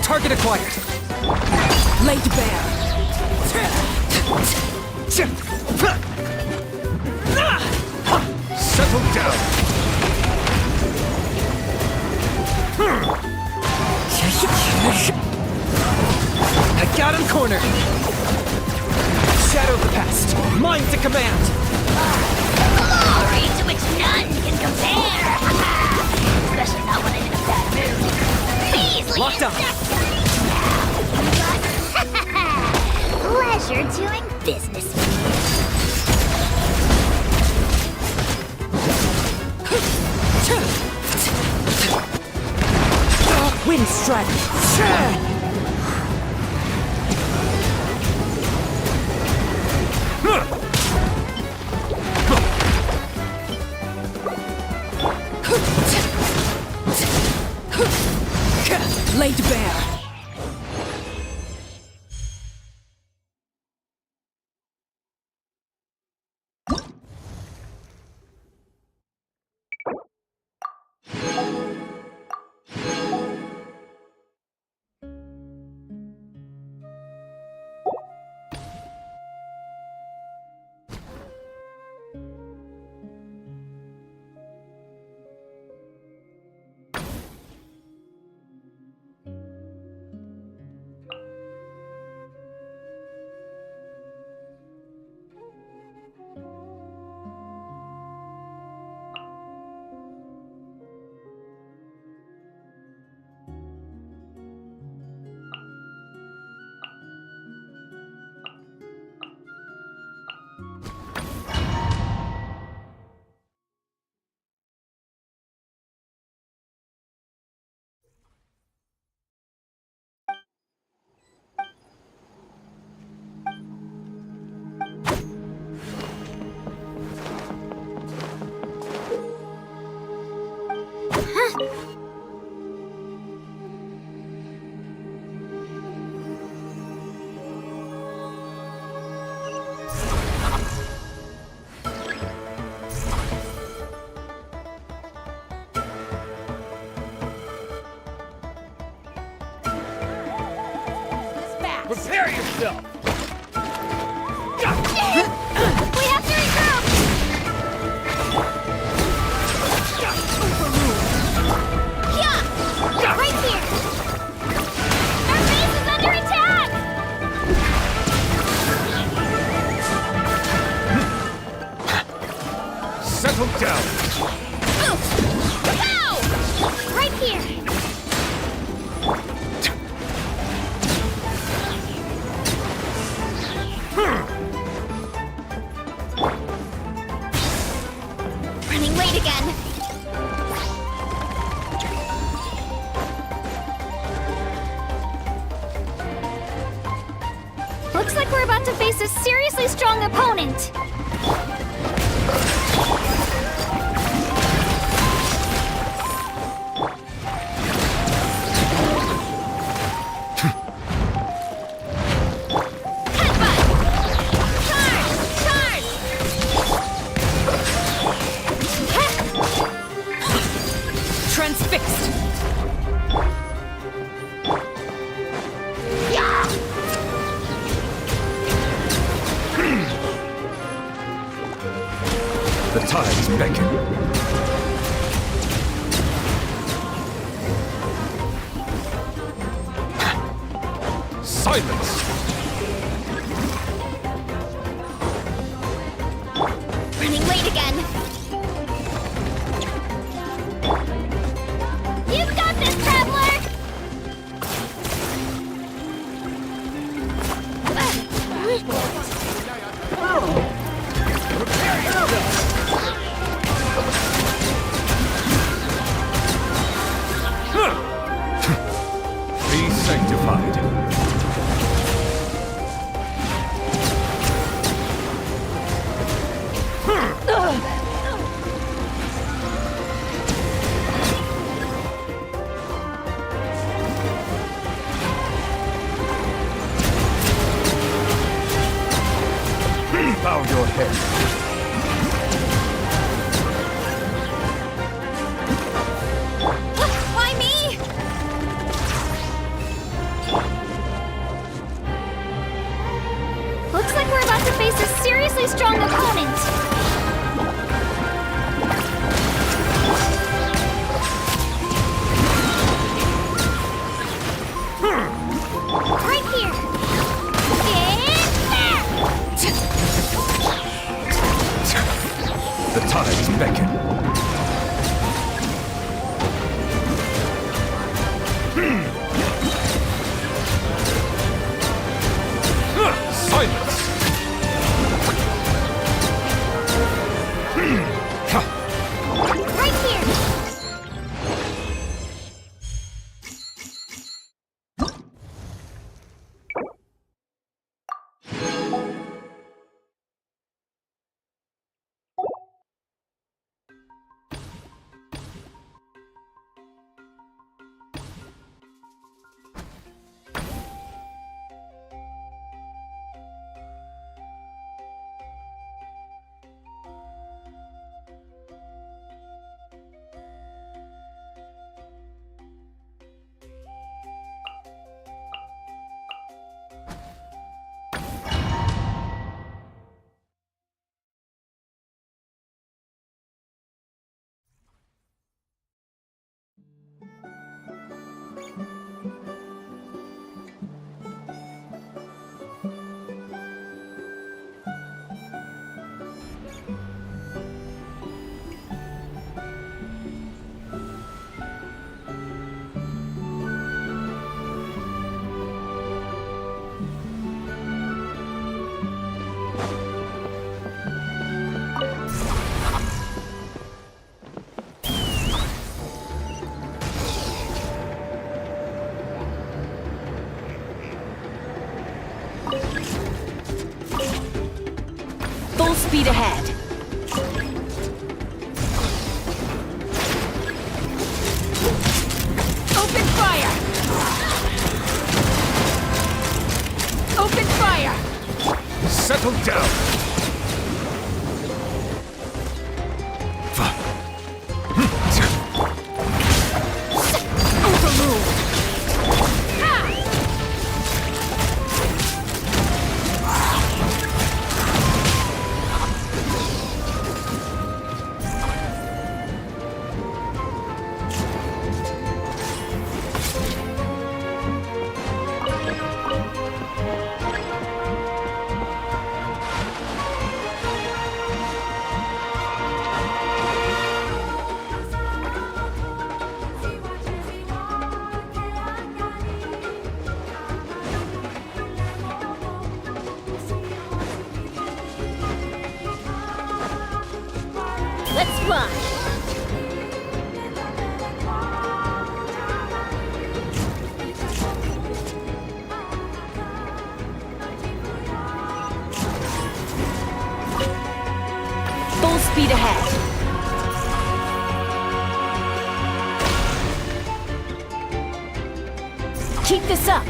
Target acquired. Laid bare. Settle down! I got him cornered. Shadow of the past. Mine to command. Glory to which none can compare! Especially not when I'm in a bad mood. Please, Locked on. Pleasure doing business with you. Wind strike. Laid bare. Prepare yourself! We have to regroup! Yeah! Right here! Our base is under attack! Settle down! Pow! Right here! Running late again. Looks like we're about to face a seriously strong opponent. Transfixed. tides beckon. Silence! Running late again. You've got this, Traveler! Be sanctified. Bow your head. Why me? Looks like we're about to face a seriously strong opponent. Right here. The tides beckon. Silence! Right here. Full speed ahead. Open fire! Open fire! Settle down. Let's fly! Full speed ahead. Keep this up.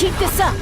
Keep this up!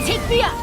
Take me up!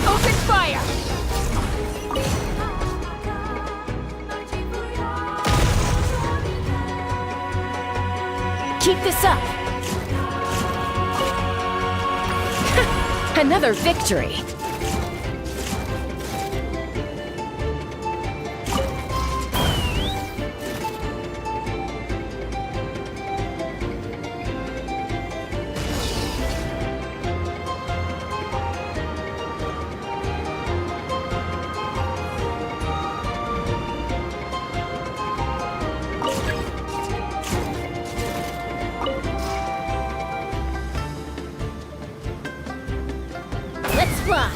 Open fire! Keep this up! Another victory. Let's fly!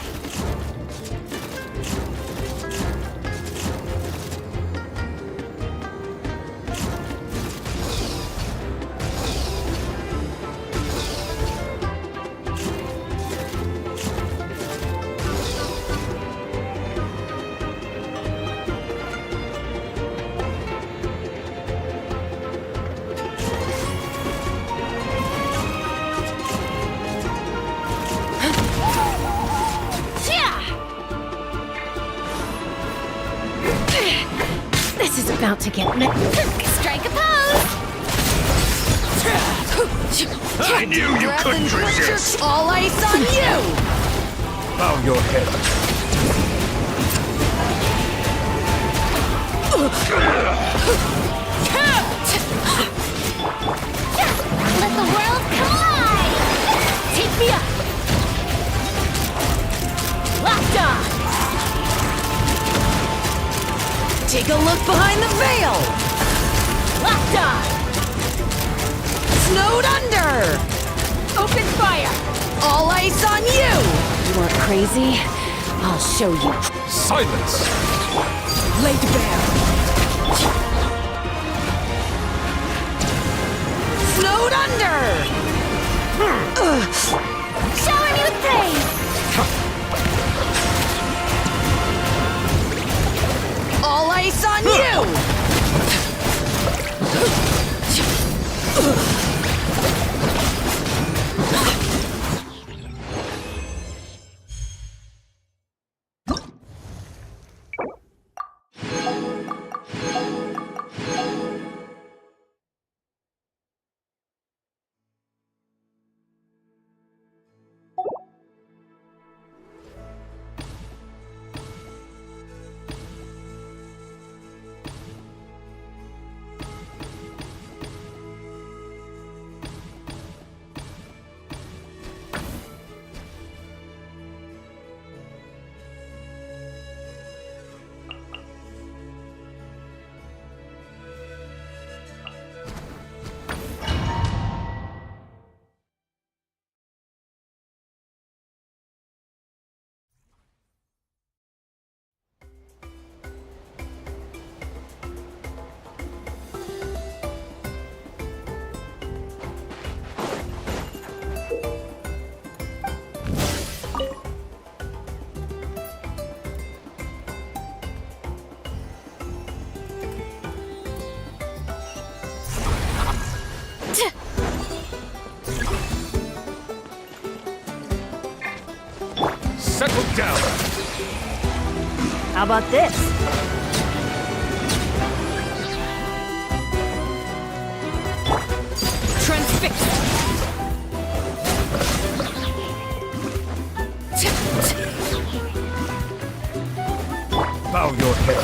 This is about to get Strike a pose! I knew you couldn't resist! All ice on you! Bow your head. Let the world collide! Take me up! Locked on! Take a look behind the veil! Locked on! Snowed under! Open fire! All ice on you! You are crazy? I'll show you. Silence! Laid bare! Snowed under! Shower me with praise! All ice on you! Settle down! How about this? Bow your head.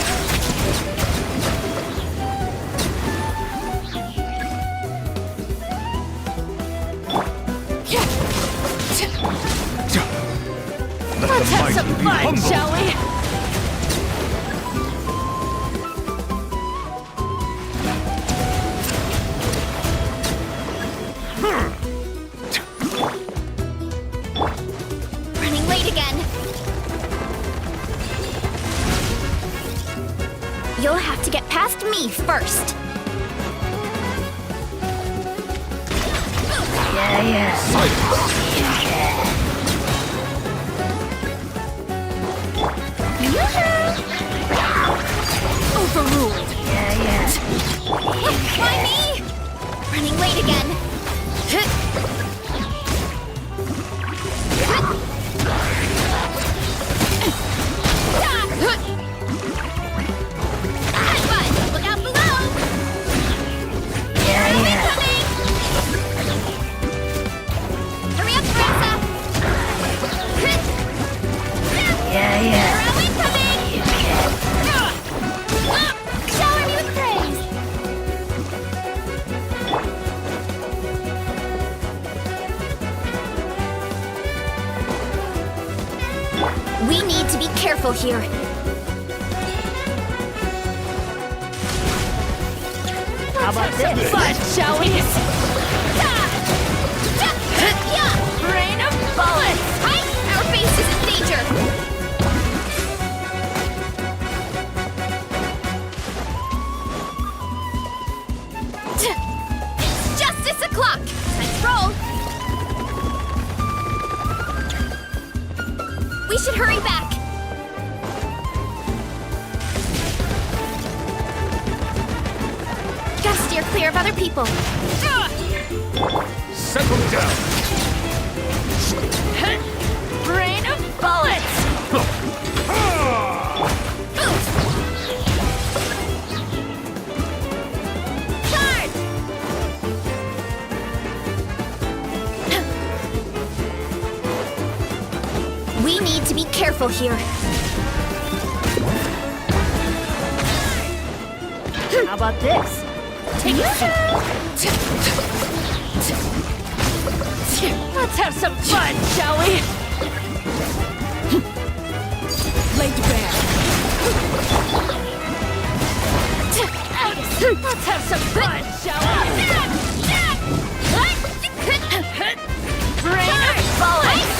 Let's have some fun, shall we? Running late again. You'll have to get past me first. Overruled. Why me? Running late again. Look out below! Incoming! Hurry up, Marissa! Arrow incoming! Shower me with praise! We need to be careful here. How about this? Fun, shall we? Rain of bullets! Our base is in danger! It's justice o'clock! Time to roll! We should hurry back! Gotta steer clear of other people. Settle down. Rain of bullets! Charge! We need to be careful here. How about this? Take a seat. Let's have some fun, shall we? Laid bare. Let's have some fun, shall we? Rain of bullets!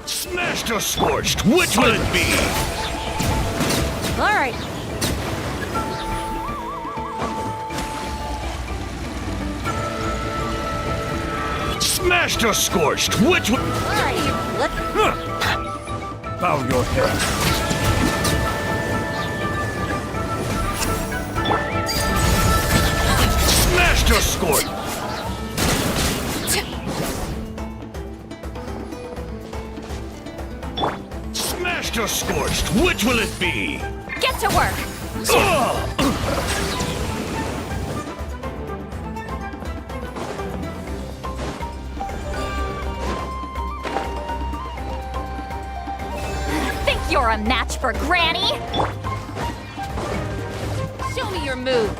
Smashed or scorched, which will it be? All right. Smashed or scorched, which will... All right. Let's... Bow your head. Smashed or scorched? Smashed or scorched, which will it be? Get to work! Think you're a match for Granny? Show me your moves!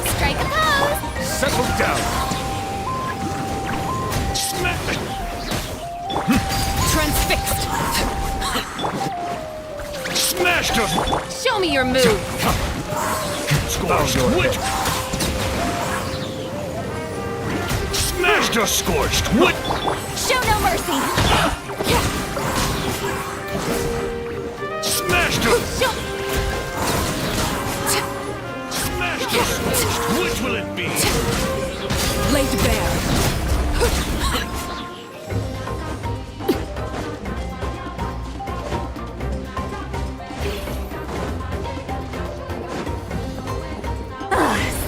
Strike a pose! Settle down. Smash! Transfixed! Smashed or... Show me your moves! Scorched, which... Smashed or scorched, what? Show no mercy! Smashed or... Show... Smashed or scorched, which will it be? Laid bare.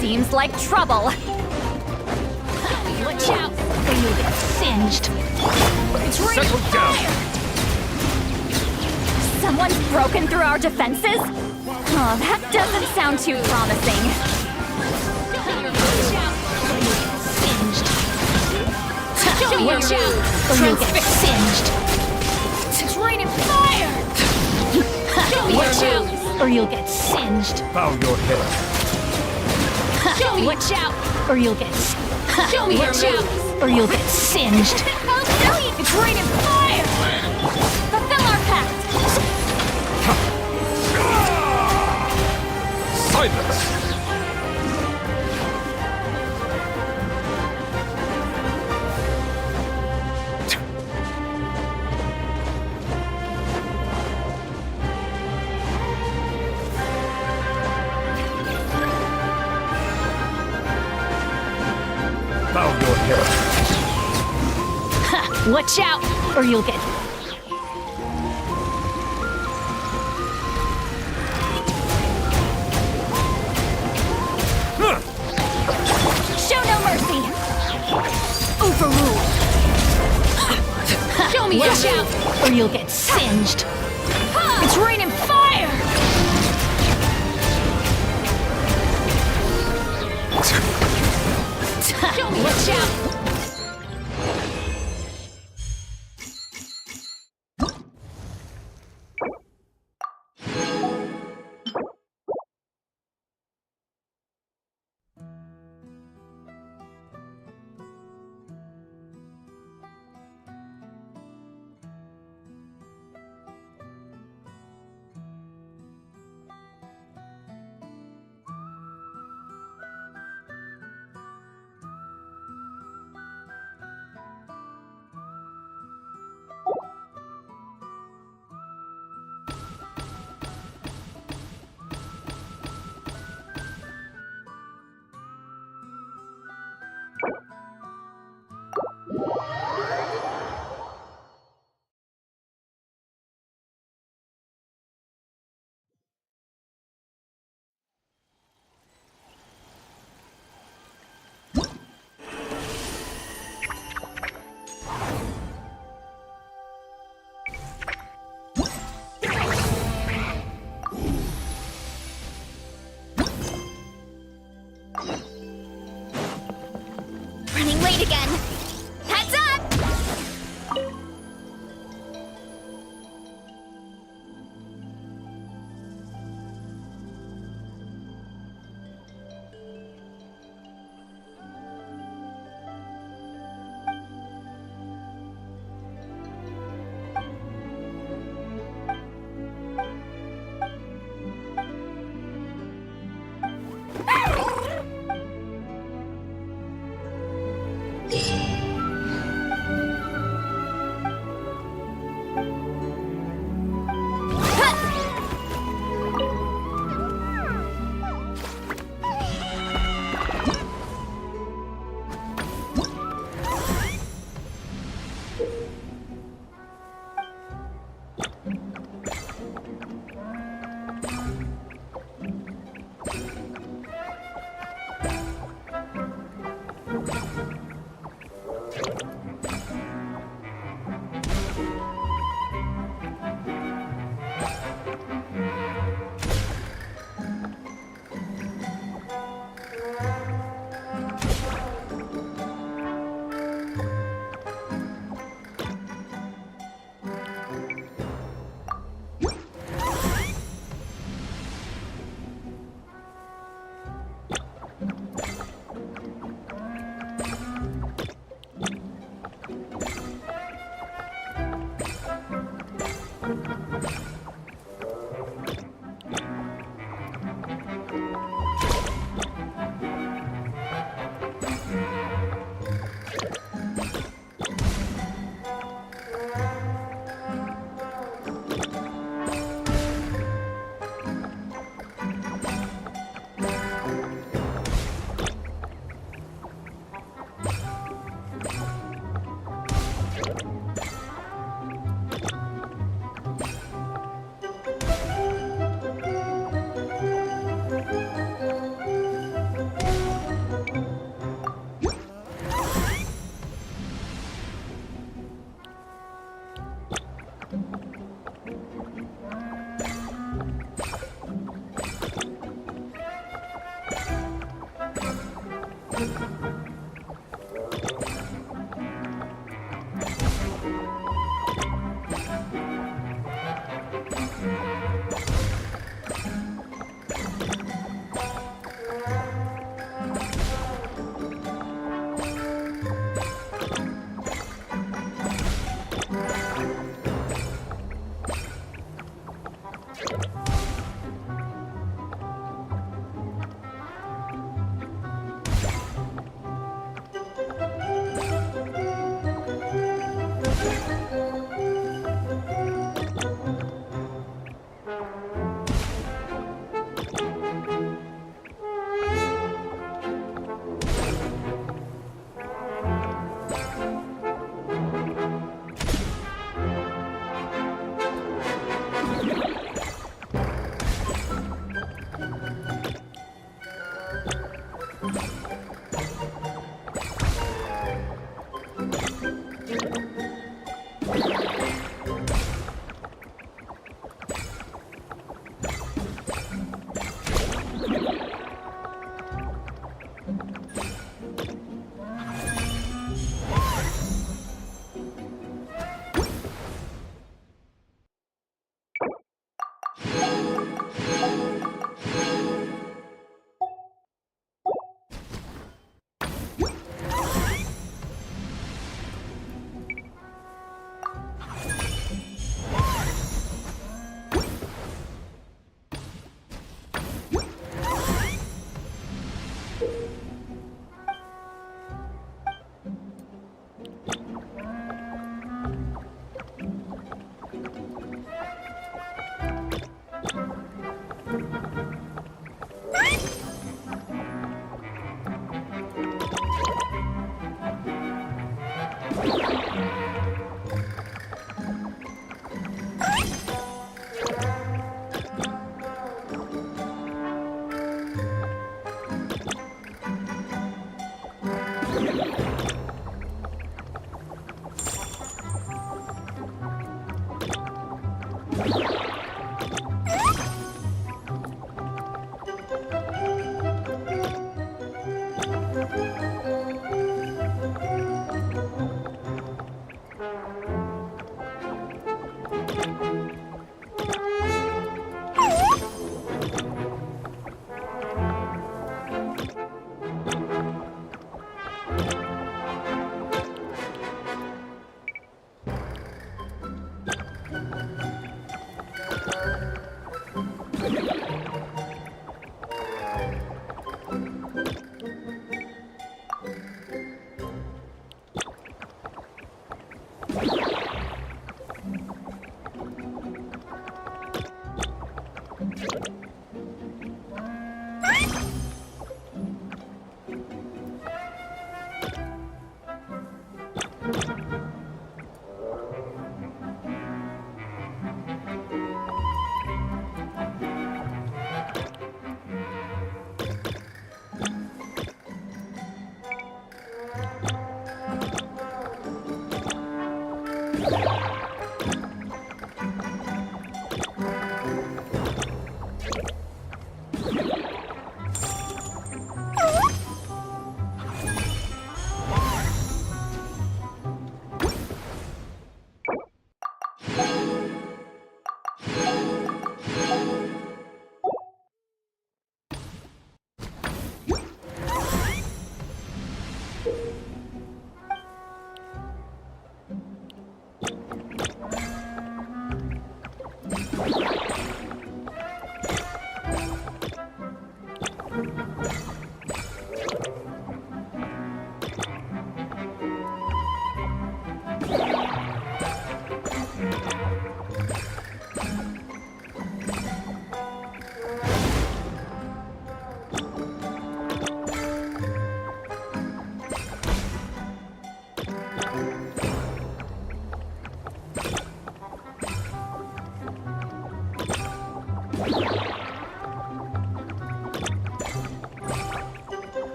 Seems like trouble. Watch out, or you'll get singed. It's raining fire! Someone's broken through our defenses? Oh, that doesn't sound too promising. Watch out, or you'll get singed. Watch out, or you'll get singed. It's raining fire! Watch out, or you'll get singed. Bow your head. Watch out, or you'll get... Watch out, or you'll get singed. It's raining fire! Fulfill our pact! Silence! Bow your head. Watch out, or you'll get... Show no mercy! Overruled! Show me Watch out, or you'll get singed! It's raining fire! Watch out!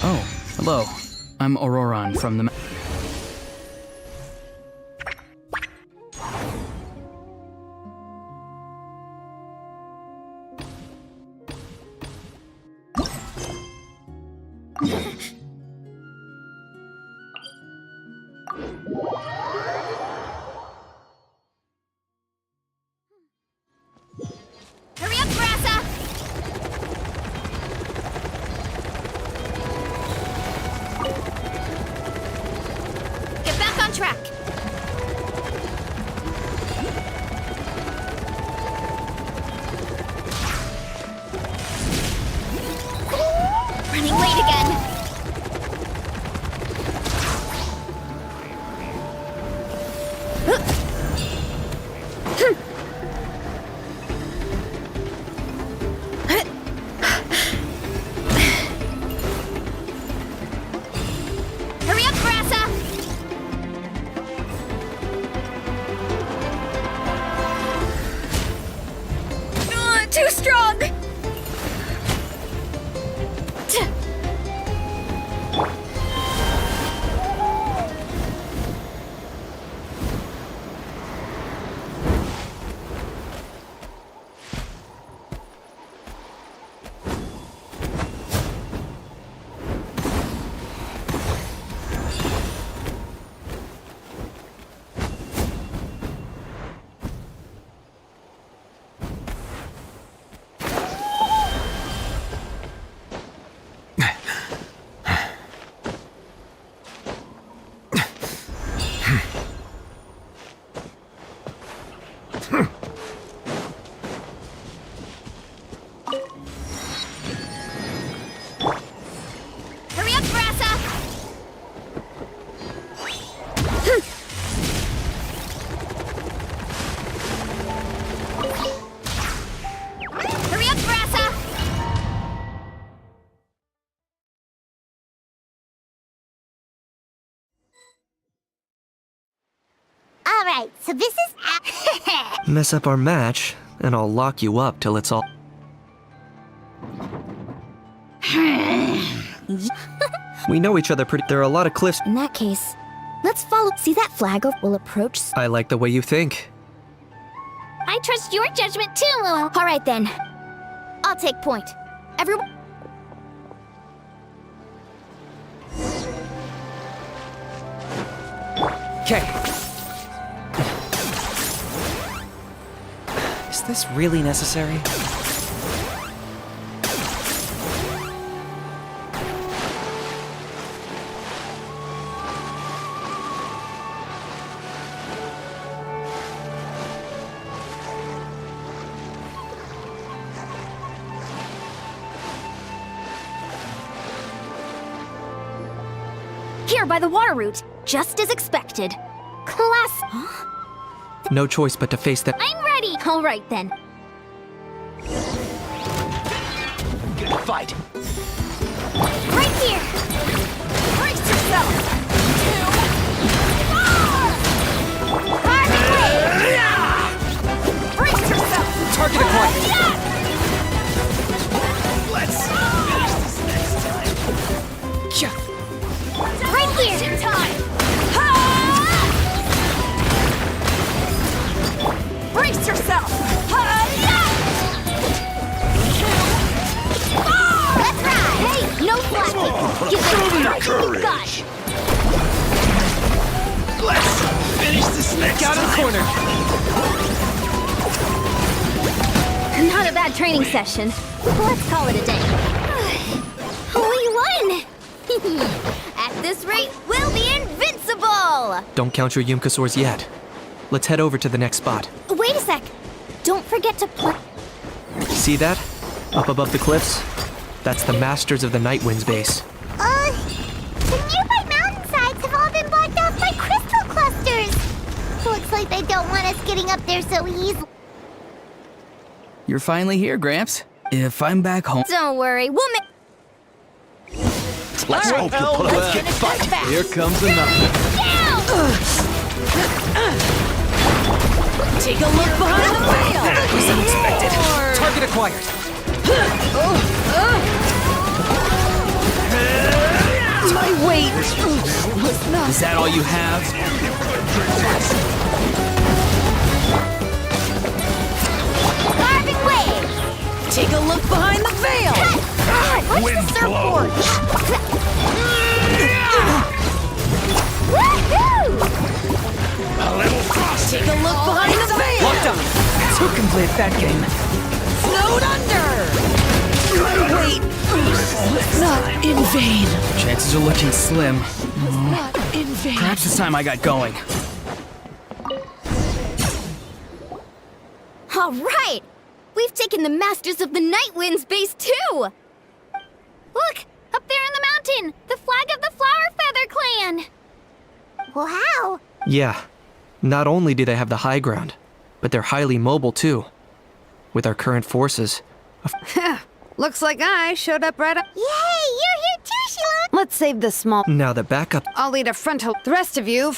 Oh, hello. I'm Auroron from the... Hurry up, Grassa! Get back on track! Running late again! Hurry up, Grassa! Too strong! Alright, so this is... Mess up our match, and I'll lock you up till it's all. We know each other pretty. There are a lot of cliffs. In that case, let's follow. See that flag will approach. I like the way you think. I trust your judgment too, Lulu. All right then. I'll take point. Everyone. Okay. Is this really necessary? Here by the water route, just as expected. Class. No choice but to face that. I'm ready. All right then. Good fight. Right here. Brace yourself. 2, 4. Carving wave. Brace yourself. Target acquired. Let's finish this next time. Right here. Time. Brace yourself. Let's ride. Hey, no slacking. Give it everything you've got. Let's finish this next Out time. of the corner. Not a bad training session. Let's call it a day. We won! At this rate, we'll be invincible! Don't count your Yumkasaurs yet. Let's head over to the next spot. Wait a sec. Don't forget to play. See that? Up above the cliffs? That's the Masters of the Night Wind's base. The nearby mountainsides have all been blocked off by crystal clusters. Looks like they don't want us getting up there so easily. You're finally here, Gramps. If I'm back home. Don't worry, we'll make. Let's hope you pull it let's back. finish this fast. Here comes another. Take a look behind the veil. That was unexpected. Target acquired. My weight. Is that all you have? Carving wave. Take a look behind the veil. God, what's the surfboard? Woohoo! A little cross. Take a look behind the veil. Locked on. Who can play that game? Snowed under. My weight. Not in vain. Chances are looking slim. Not in vain. Perhaps it's time I got going. All right. We've taken the Masters of the Night Wind's base too. Look, up there in the mountain, the flag of the Flower Feather Clan. Wow. Yeah. Not only do they have the high ground, but they're highly mobile too. With our current forces. Looks like I showed up right up. Yay, you're here too, Sheila. Let's save the small. Now the backup. I'll lead a frontal. The rest of you.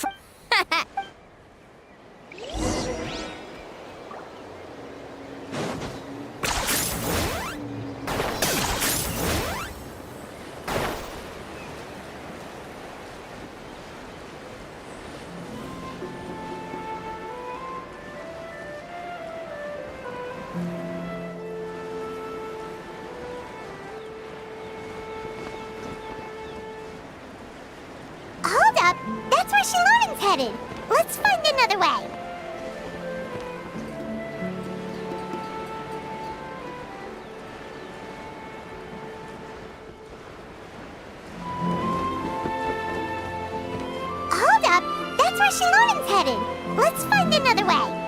Hold up. That's where Shilonen's headed. Let's find another way. Hold up. That's where Shilonen's headed. Let's find another way.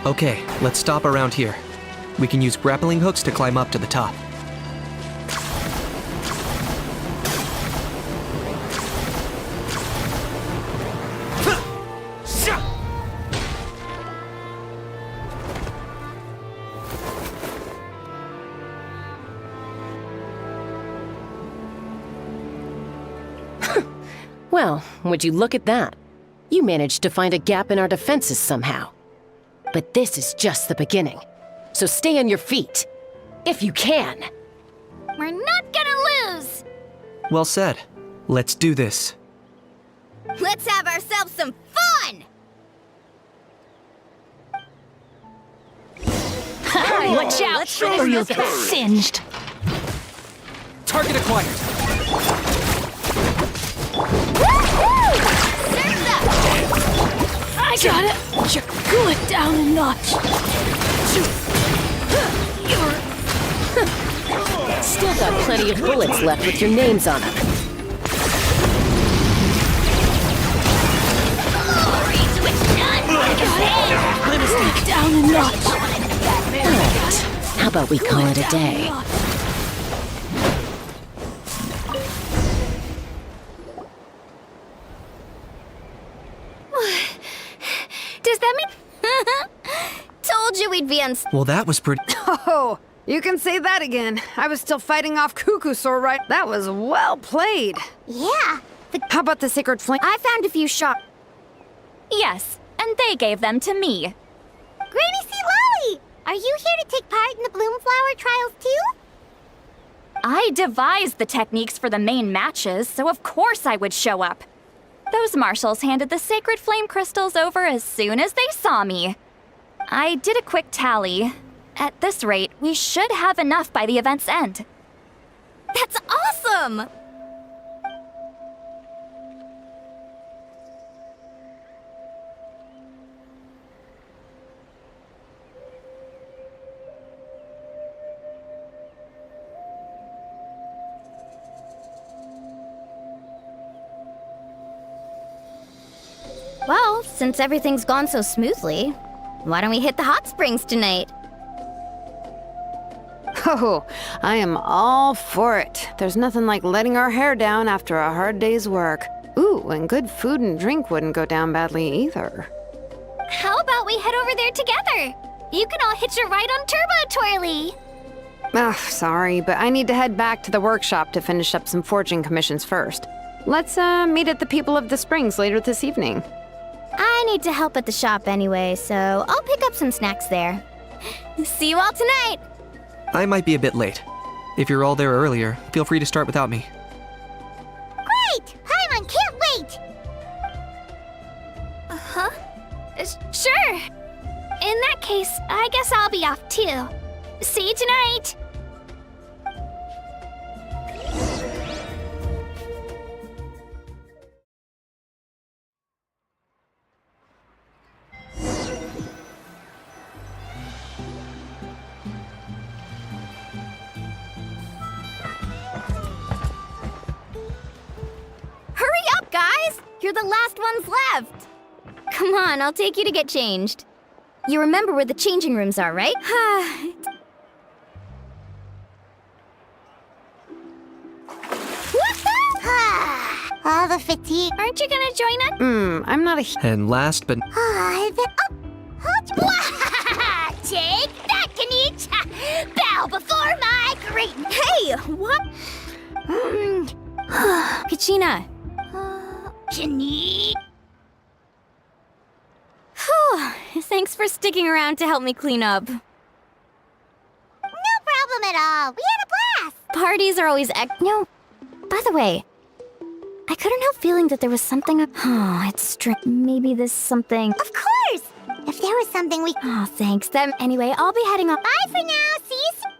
Okay, let's stop around here. We can use grappling hooks to climb up to the top. Well, would you look at that? You managed to find a gap in our defenses somehow. But this is just the beginning. So stay on your feet. If you can. We're not gonna lose! Well said. Let's do this. Let's have ourselves some fun! Watch out, or you'll get singed. Target acquired. I got it! You're going down a notch. Still got plenty of bullets left with your names on them. Down a notch. Alright, how about we call it a day? Does that mean... Told you we'd be Well, that was pretty. Oh, you can say that again. I was still fighting off Cuckoosaur, right? That was well played. Yeah. How about the Sacred Flame? I found a few sharp... Yes, and they gave them to me. Granny C. Lolly! Are you here to take part in the Bloomflower trials too? I devised the techniques for the main matches, so of course I would show up. Those marshals handed the Sacred Flame crystals over as soon as they saw me. I did a quick tally. At this rate, we should have enough by the event's end. That's awesome! Well, since everything's gone so smoothly, why don't we hit the hot springs tonight? Oh, I am all for it. There's nothing like letting our hair down after a hard day's work. Ooh, and good food and drink wouldn't go down badly either. How about we head over there together? You can all hitch a ride on Turbo Twirly. Ugh, sorry, but I need to head back to the workshop to finish up some forging commissions first. Let's meet at the People of the Springs later this evening. I need to help at the shop anyway, so I'll pick up some snacks there. See you all tonight! I might be a bit late. If you're all there earlier, feel free to start without me. Great! Paimon can't wait! Huh? Sure. In that case, I guess I'll be off too. See you tonight! Hurry up, guys! You're the last ones left! Come on, I'll take you to get changed. You remember where the changing rooms are, right? All the fatigue. Aren't you gonna join us? I'm not a... And last but... Take that, Kanich! Bow before my greeting! Hey, what? Kachina. Kanich! Thanks for sticking around to help me clean up. No problem at all. We had a blast! Parties are always No. By the way, I couldn't help feeling that there was something... Oh, it's strange. Maybe there's something... Of course! If there was something we... Oh, thanks. Then anyway, I'll be heading off. Bye for now. See you soon.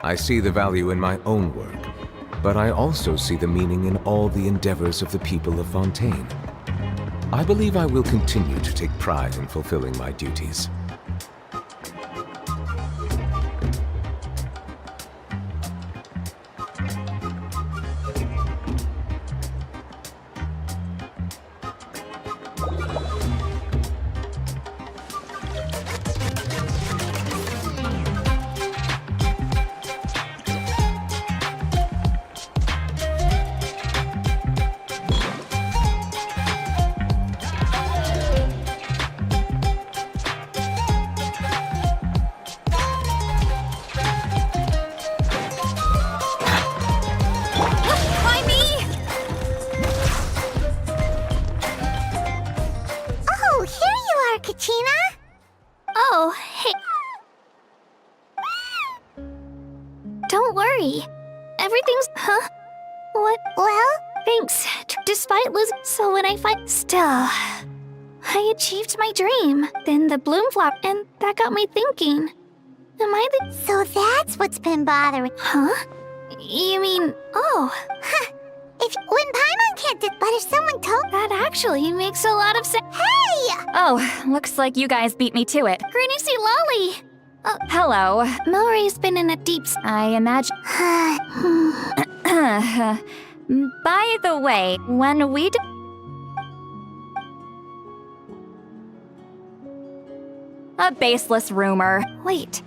I see the value in my own work, but I also see the meaning in all the endeavors of the people of Fontaine. I believe I will continue to take pride in fulfilling my duties. Oh, hey. Don't worry. Everything's... Huh? What? Well, thanks. Despite losing... So when I fight... Still... I achieved my dream. Then the bloom flopped, and that got me thinking. Am I the... So that's what's been bothering... Huh? You mean... Oh. Huh. When Paimon can't but if someone told... That actually makes a lot of sense. Hey! Oh, looks like you guys beat me to it. Greenicy Lolly! Hello. Milray's been in a deep... I imagine... By the way, when we... A baseless rumor. Wait,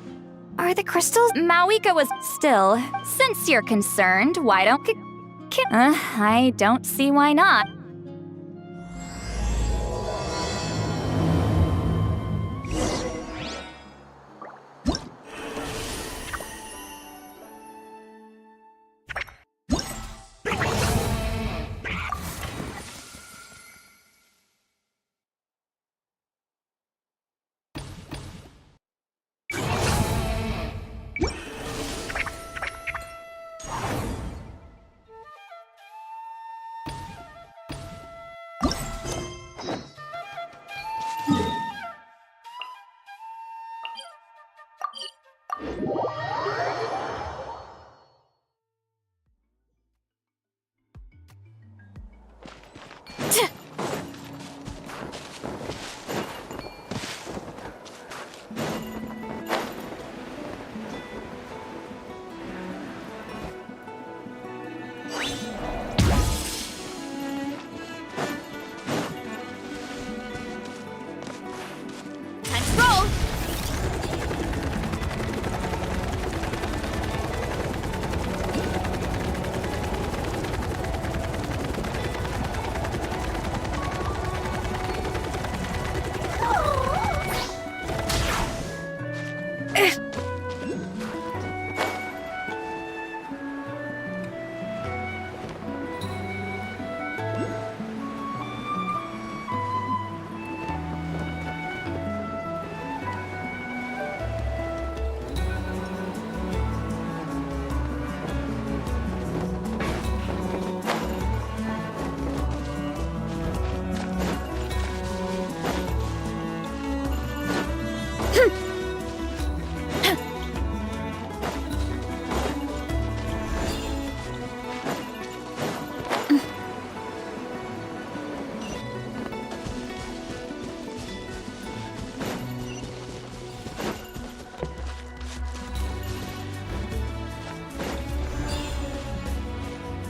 are the crystals... Mawika was still. Since you're concerned, why don't... I don't see why not.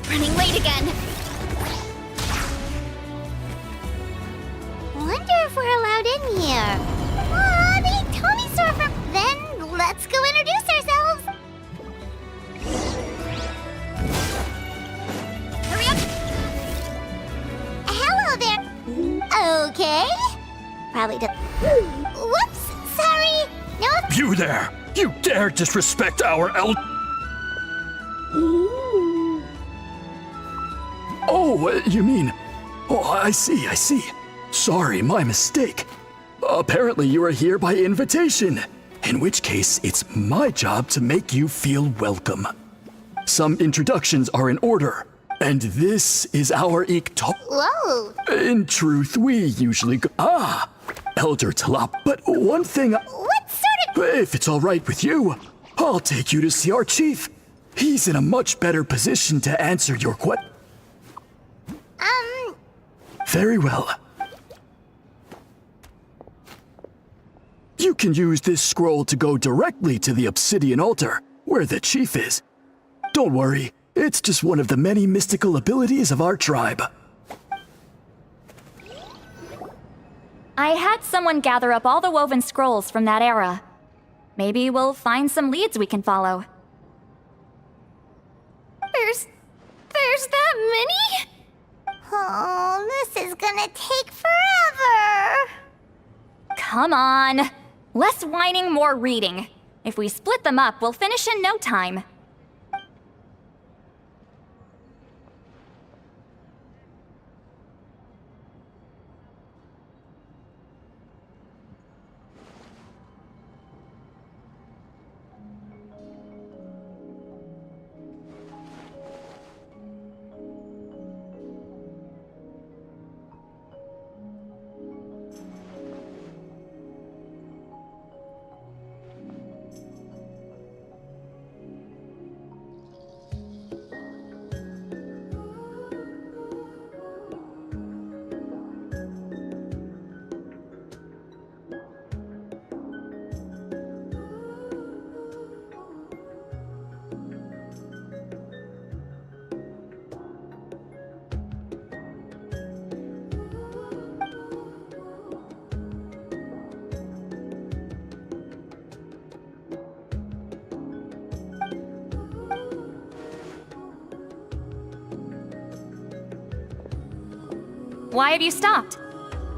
Running late again. Wonder if we're allowed in here. Aw, the Tommy store from... Then let's go introduce ourselves. okay? Probably did. Whoops, sorry. No. You there! You dare disrespect our Oh, you mean... Oh, I see. Sorry, my mistake. Apparently you are here by invitation. In which case, it's my job to make you feel welcome. Some introductions are in order, and this is our Whoa. In truth, we usually go... Elder Talop, but one thing... What sort of... If it's all right with you, I'll take you to see our chief. He's in a much better position to answer your question. Very well. You can use this scroll to go directly to the obsidian altar, where the chief is. Don't worry, it's just one of the many mystical abilities of our tribe. I had someone gather up all the woven scrolls from that era. Maybe we'll find some leads we can follow. There's that many? Oh, this is gonna take forever. Come on. Less whining, more reading. If we split them up, we'll finish in no time. Why have you stopped?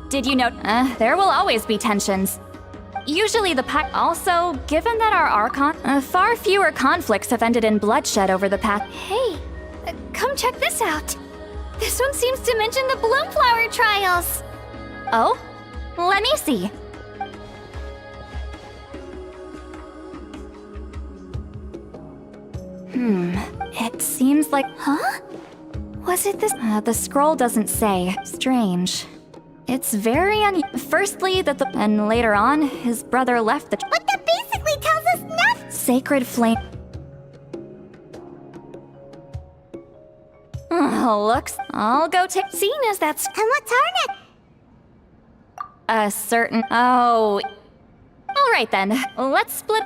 Did you know? There will always be tensions. Usually the pack. Also, given that our Archon, far fewer conflicts have ended in bloodshed over the past. Hey, come check this out. This one seems to mention the Bloomflower trials. Oh? Let me see. It seems like... Huh? Was it this? The scroll doesn't say. Strange. It's very Firstly, that the... And later on, his brother left the... But that basically tells us nothing! Sacred flame... looks... I'll go take... Seeing as that's... And what's our next? A certain... Oh... Alright then, let's split...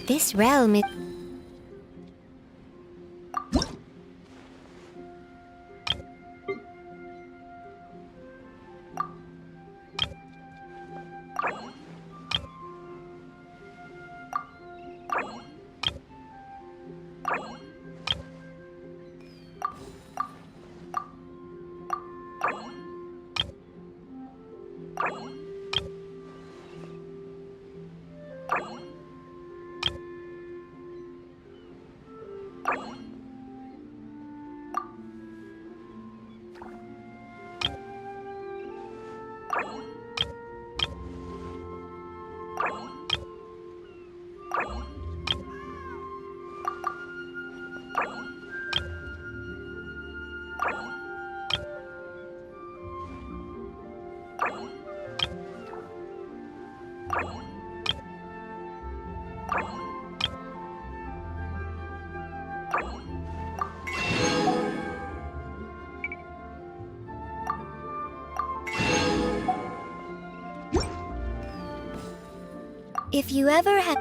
This realm is... If you ever had...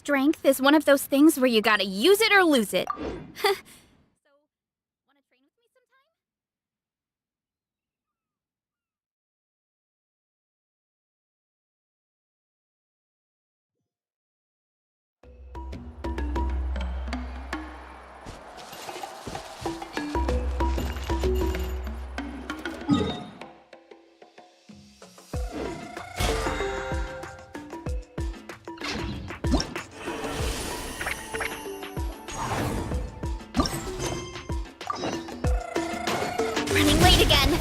Strength is one of those things where you gotta use it or lose it. Running late again.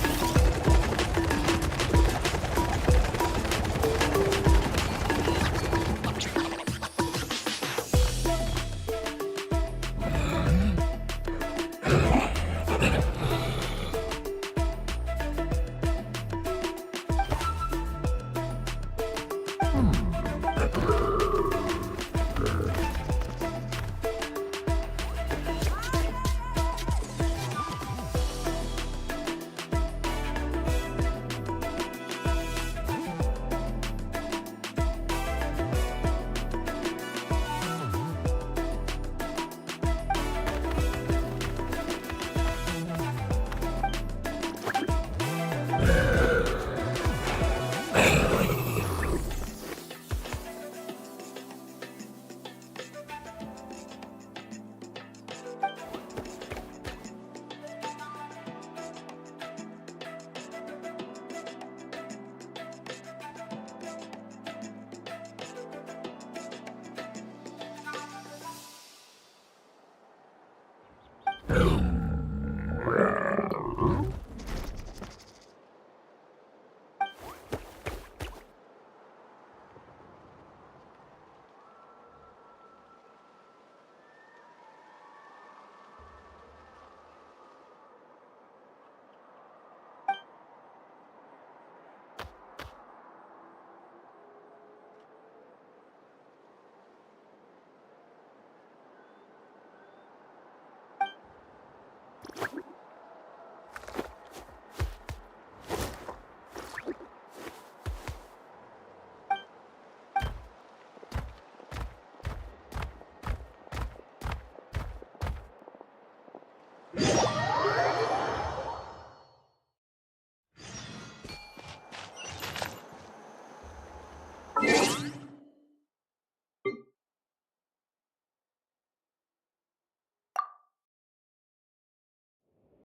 Oh.